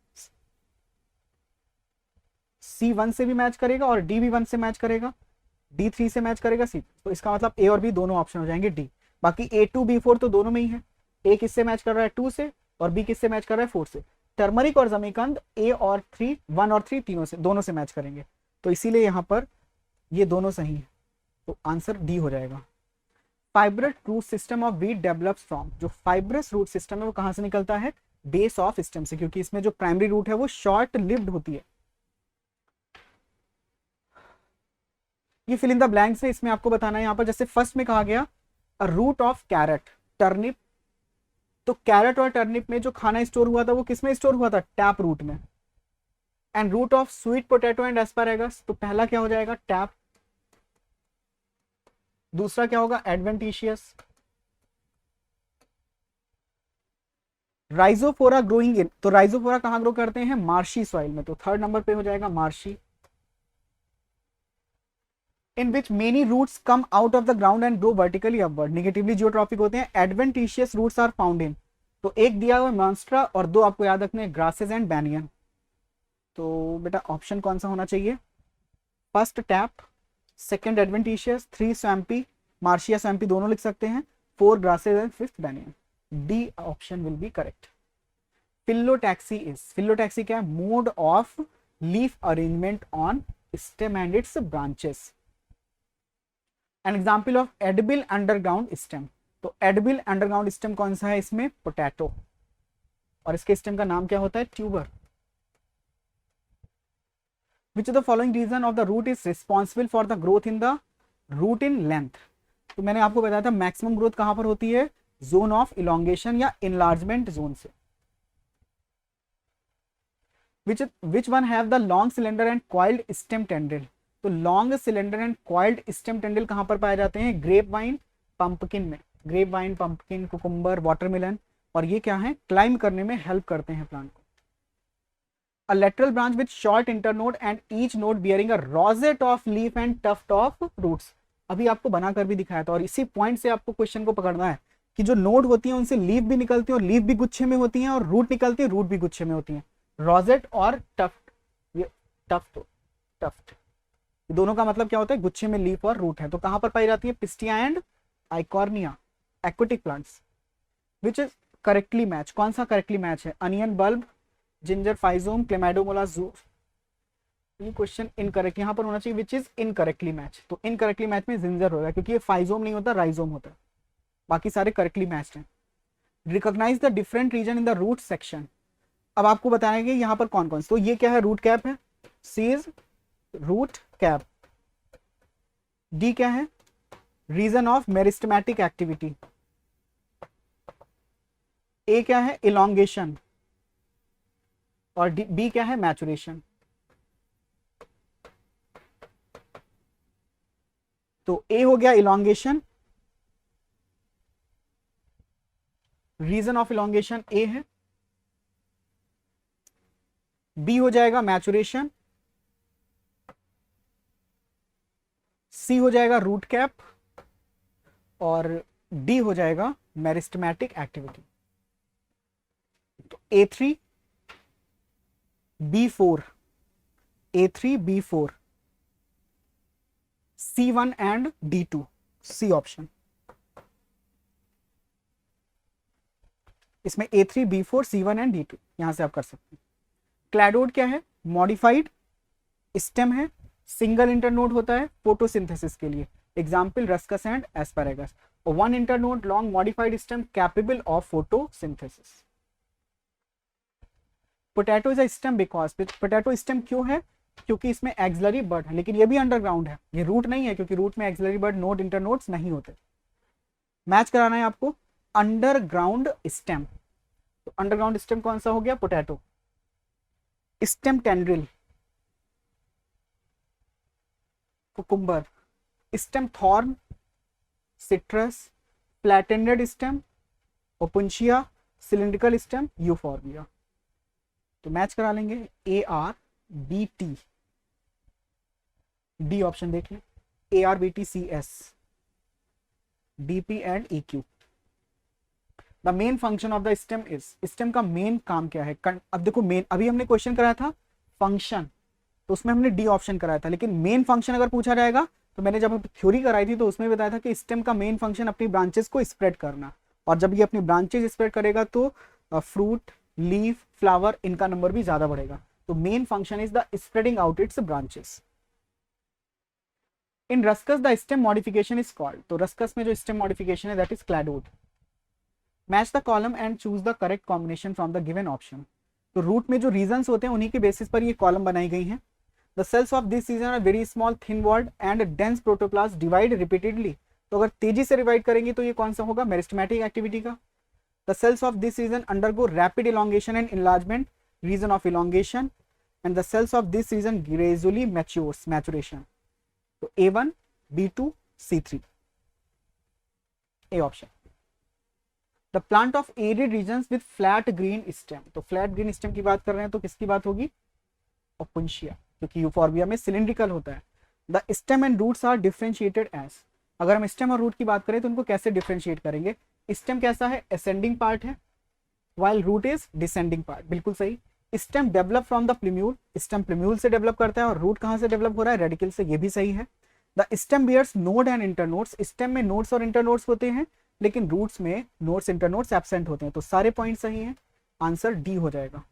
C1 से भी मैच करेगा और D1 से मैच करेगा, D3 से मैच करेगा C। तो इसका मतलब A और B दोनों ऑप्शन हो जाएंगे D। बाकी A2 B4 तो दोनों में ही है, A किससे मैच कर रहा है 2 से और B किससे मैच कर रहा है 4 से। टर्मरिक और जमीकंद A और 3 1 और 3 तीनों से दोनों से मैच करेंगे, तो इसीलिए यहां पर ये दोनों सही है, तो आंसर डी हो जाएगा। Fibrous root system of wheat develops from, जो फाइब्रस रूट सिस्टम है वो कहां से निकलता है, बेस ऑफ स्टेम से, क्योंकि इसमें जो प्राइमरी रूट है वो शॉर्ट लिव्ड होती है। ये फिल इन द ब्लैंक्स है, इसमें आपको बताना है यहाँ पर, जैसे फर्स्ट में कहा गया रूट ऑफ कैरेट टर्निप, तो कैरेट और टर्निप में जो खाना स्टोर हुआ था वो किस में स्टोर हुआ था, टैप रूट में। And root of sweet potato and asparagus, तो पहला क्या हो जाएगा टैप, दूसरा क्या होगा एडवेंटिशियस। राइजोफोरा ग्रोइंग इन, तो राइजोफोरा कहां ग्रो करते हैं, मार्शी सॉइल में, तो थर्ड नंबर पे हो जाएगा marshy. In which many roots come out of the ground and grow vertically upward, negatively geotropic होते हैं। Adventitious roots are found in, तो एक दिया हुआ मॉन्स्ट्रा और दो आपको याद रखने हैं ग्रासेस एंड बैनियन। तो बेटा ऑप्शन कौन सा होना चाहिए, first tap, second adventitious, 3 swampy, Marcia swampy दोनों लिख सकते हैं, 4 grasses and 5th banyan. D option will be correct. Phyllotaxy is, phyllotaxy क्या है, mode of leaf arrangement on stem and it's branches. An example of edible underground stem, तो एडिबल अंडरग्राउंड स्टेम कौन सा है इसमें, पोटैटो, और इसके स्टेम का नाम क्या होता है, tuber. Which of the following region of the root is responsible for the growth in the root in length, तो मैंने आपको बताया था मैक्सिमम ग्रोथ कहां पर होती है, जोन ऑफ इलोंगेशन या इनलार्जमेंट जोन से। Which one have the long slender and coiled stem tendril, तो long slender and coiled stem tendril कहां पर पाए जाते हैं, ग्रेप वाइन पंपकिन में, grape vine pumpkin cucumber watermelon, और ये क्या है क्लाइंब करने में हेल्प करते हैं प्लांट को। A lateral branch with short internode and each node bearing a rosette of leaf and tuft of roots, अभी आपको बनाकर भी दिखाया था, और इसी पॉइंट से आपको क्वेश्चन को पकड़ना है कि जो नोड होती है उनसे लीफ भी निकलती है और लीफ भी गुच्छे में होती है, और रूट निकलती है रूट भी गुच्छे में होती है, रोजेट और टफ्ट। ये टफ्ट टफ्ट दोनों का मतलब क्या होता है, गुच्छे में लीफ और रूट है, तो कहां पर पाई जाती है, pistia and Eichhornia, aquatic plants. Which is correctly match, कौन सा करेक्टली मैच है, अनियन बल्ब, जिंजर फाइजोम, क्लेमाइडोमोला जू। ये क्वेश्चन इनकरेक्ट यहां पर होना चाहिए, विच इज इनकरेक्टली मैच, तो इनकरेक्टली मैच में जिंजर होगा क्योंकि ये फाइजोम नहीं होता राइजोम होता है, बाकी सारे करेक्टली मैच्ड हैं। Recognise the different region in the root section, अब आपको बताना है कि यहाँ पर कौन कौन से, तो ये क्या है रूट कैप है, सी इज रूट कैप। डी क्या है, रीजन ऑफ मेरिस्टेमेटिक एक्टिविटी। ए क्या है, इलोंगेशन, और बी क्या है, मैचुरेशन। तो ए हो गया इलोंगेशन, रीजन ऑफ इलोंगेशन ए है। बी हो जाएगा मैचुरेशन, सी हो जाएगा रूट कैप, और डी हो जाएगा मेरिस्टेमेटिक एक्टिविटी। तो A3 B4, A3 B4, C1 and D2, C option. इसमें A3 B4 C1 and D2 यहां से आप कर सकते हैं। क्लैडोड क्या है, मॉडिफाइड स्टेम है, सिंगल इंटरनोड होता है फोटोसिंथेसिस के लिए, एग्जाम्पल रस्कस एंड एस्पैरागस, और 1 internode long modified stem capable of photosynthesis. Potato is a stem because, potato stem क्यों है, क्योंकि इसमें एक्सिलरी बर्ड है, लेकिन ये भी अंडरग्राउंड है, ये रूट नहीं है क्योंकि रूट में एक्सिलरी बर्ड नोड इंटरनोड्स नहीं होते। मैच कराना है आपको अंडरग्राउंड स्टेम, तो अंडरग्राउंड स्टेम कौन सा हो गया, potato. Stem tendril cucumber, stem thorn citrus, flattened stem Opuntia, cylindrical stem Euphorbia. तो मैच करा लेंगे ARBT, डी ऑप्शन देख लें, ARBT CS, DP and EQ। The main function of the stem is, stem का मेन काम क्या है। अब देखो मेन, अभी हमने क्वेश्चन कराया था फंक्शन, तो उसमें हमने डी ऑप्शन कराया था, लेकिन मेन फंक्शन अगर पूछा जाएगा तो मैंने जब थ्योरी कराई थी तो उसमें बताया था कि स्टेम का मेन फंक्शन अपनी ब्रांचेस को स्प्रेड करना, और जब ये अपनी ब्रांचेस स्प्रेड करेगा तो फ्रूट, लीफ, फ्लावर, इनका नंबर भी ज्यादा बढ़ेगा। तो main function is the spreading out it's branches. In ruscus the stem modification is called, तो रस्कस में जो स्टेम मॉडिफिकेशन है that is cladode. Match the column and choose the correct combination from the given option. तो रूट में जो रीजंस होते हैं उन्हीं के बेसिस पर ये कॉलम बनाई गई हैं। The cells of this season are very small, thin walled and dense protoplast divide repeatedly. तो अगर तेजी से डिवाइड करेंगे तो ये कौन सा होगा, मेरिस्टेमेटिक एक्टिविटी का। The cells of this season undergo rapid elongation and enlargement, region of elongation, and the cells of this season gradually matures, maturation. तो A1, B2, C3, A option. The plant of arid regions with flat green stem, तो फ्लैट ग्रीन स्टेम की बात कर रहे हैं तो किसकी बात होगी, ओपुंशिया, क्योंकि यूफॉर्बिया में सिलिंड्रिकल होता है। The stem and roots are differentiated as, अगर हम स्टेम और रूट की बात करें तो उनको कैसे डिफरेंशिएट करेंगे। स्टेम कैसा है, असेंडिंग पार्ट है, while root is descending part, बिल्कुल सही। Stem develop from the plumule, stem plumule से डेवलप करता है, और रूट कहां से डेवलप हो रहा है, रेडिकल से, ये भी सही है। The stem bears node and internodes, stem में नोड्स और इंटरनोड्स होते हैं, लेकिन रूट्स में नोड्स इंटरनोड्स एब्सेंट होते हैं। तो सारे पॉइंट सही हैं, आंसर डी हो जाएगा।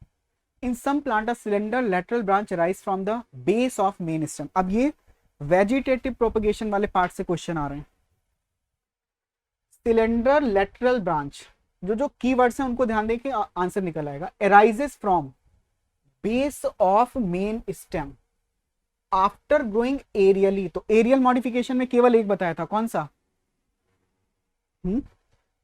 In some plant a cylinder lateral branch rise from the base of main stem. अब ये वेजिटेटिव प्रोपगेशन वाले पार्ट से क्वेश्चन आ रहे हैं। सिलेंडर लेटरल ब्रांच, जो कीवर्ड्स हैं उनको ध्यान दें कि आंसर निकल आएगा। Arises from base of main stem after growing aerially, तो एरियल मॉडिफिकेशन में केवल एक बताया था, कौन सा।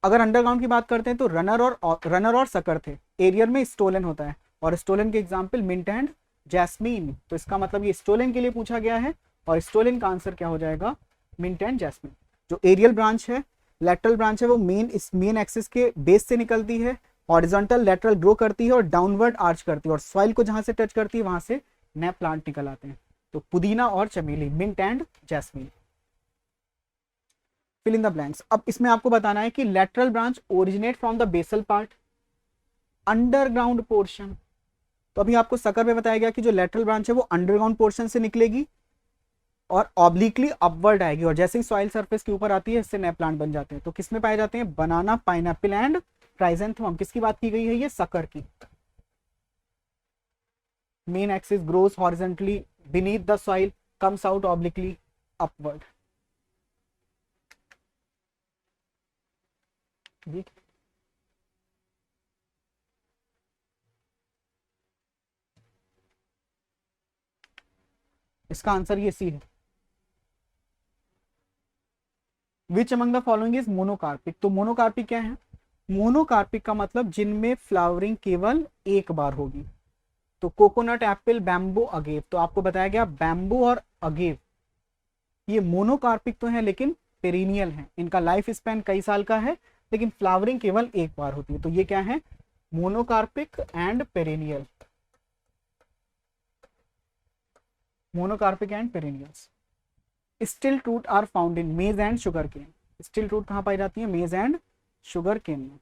अगर अंडरग्राउंड की बात करते हैं तो रनर और सकर थे, एरियल में स्टोलन होता है, और स्टोलन के एग्जाम्पल मिंट एंड जैस्मीन। तो इसका मतलब ये स्टोलन के लिए पूछा गया है, और स्टोलन का आंसर क्या हो जाएगा, मिंट एंड जैस्मीन। जो एरियल ब्रांच है, लेटरल ब्रांच है, वो मेन एक्सिस के बेस से निकलती है, हॉरिजॉन्टल लेटरल ग्रो करती है और डाउनवर्ड आर्च करती है, और सॉइल को जहां से टच करती है वहां से नए प्लांट निकल आते हैं। तो पुदीना और चमेली, mint and jasmine. Fill in the blanks. अब इसमें आपको बताना है कि lateral branch originate from the basal part, underground portion. तो अभी आपको सकर में बताया गया कि जो लेटरल ब्रांच है वो अंडरग्राउंड पोर्शन से निकलेगी और ऑब्लिकली अपवर्ड आएगी, और जैसे ही सॉइल सरफेस के ऊपर आती है इससे नए प्लांट बन जाते हैं। तो किसमें पाए जाते हैं, बनाना, पाइनएप्पल एंड क्राइजेंथेमम। किसकी बात की गई है, ये सकर की। Main axis grows horizontally beneath the soil, comes out obliquely upward. इसका आंसर ये सी है। Which among the following is monocarpic, तो मोनोकार्पिक क्या है, मोनोकार्पिक का मतलब जिनमें फ्लावरिंग केवल एक बार होगी। तो कोकोनट, एप्पल, बैम्बू, अगेव। तो आपको बताया गया बैम्बू और अगेव ये मोनोकार्पिक तो है लेकिन पेरिनियल है, इनका लाइफ स्पैन कई साल का है, लेकिन फ्लावरिंग केवल एक बार होती है। तो ये क्या है, monocarpic and perennial, monocarpic and perennials. Still truth are found इन मेज and sugar cane, still truth कहां पाई जाती है, मेज एंड शुगर केन में।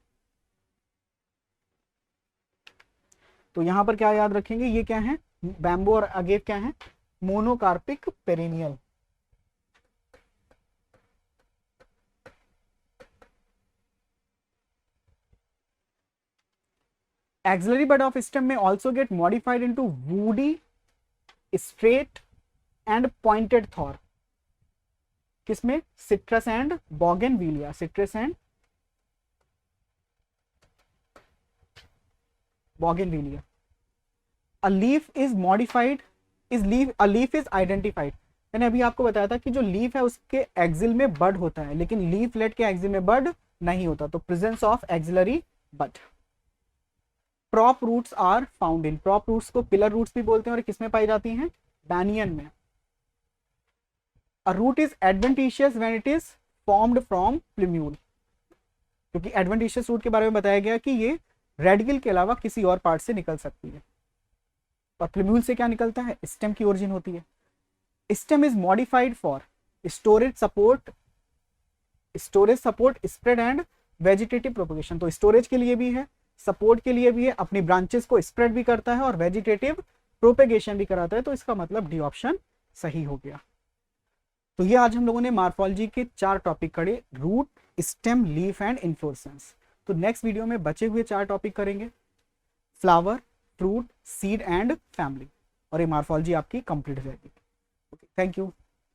तो यहां पर क्या याद रखेंगे, ये क्या है, बैम्बू और अगेव क्या है, monocarpic perennial. Axillary bud of stem may also get modified into woody, straight and pointed thorn. किसमें, citrus and bougainvillea, citrus and bougainvillea. A leaf is modified, a leaf is identified। मैंने अभी आपको बताया था कि जो लीफ है उसके एक्सिल में बड होता है, लेकिन लीफलेट के एक्सिल में बड नहीं होता। तो presence of axillary bud. Prop roots are found in, prop roots को पिलर रूट्स भी बोलते हैं, और किसमें पाई जाती हैं, बैनियन में। A root is adventitious when it is formed from plumule, क्योंकि एडवेंटिशियस रूट के बारे में बताया गया कि ये रेडिकल के अलावा किसी और पार्ट से निकल सकती है। और प्लूम्यूल से क्या निकलता है, स्टेम की ओरिजिन होती है। Stem is modified for storage support spread and vegetative propagation तो स्टोरेज के लिए भी है, सपोर्ट के लिए भी है, अपनी ब्रांचेस को स्प्रेड भी करता है और वेजिटेटिव प्रोपेगेशन भी कराता है। तो इसका मतलब डी ऑप्शन सही हो गया। तो ये आज हम लोगों ने मॉर्फोलॉजी के 4 टॉपिक करे, root, stem, leaf and inflorescence. तो नेक्स्ट वीडियो में बचे हुए 4 टॉपिक करेंगे, flower, fruit, seed and family, और ये मॉर्फोलॉजी आपकी कंप्लीट हो जाएगी। Thank you.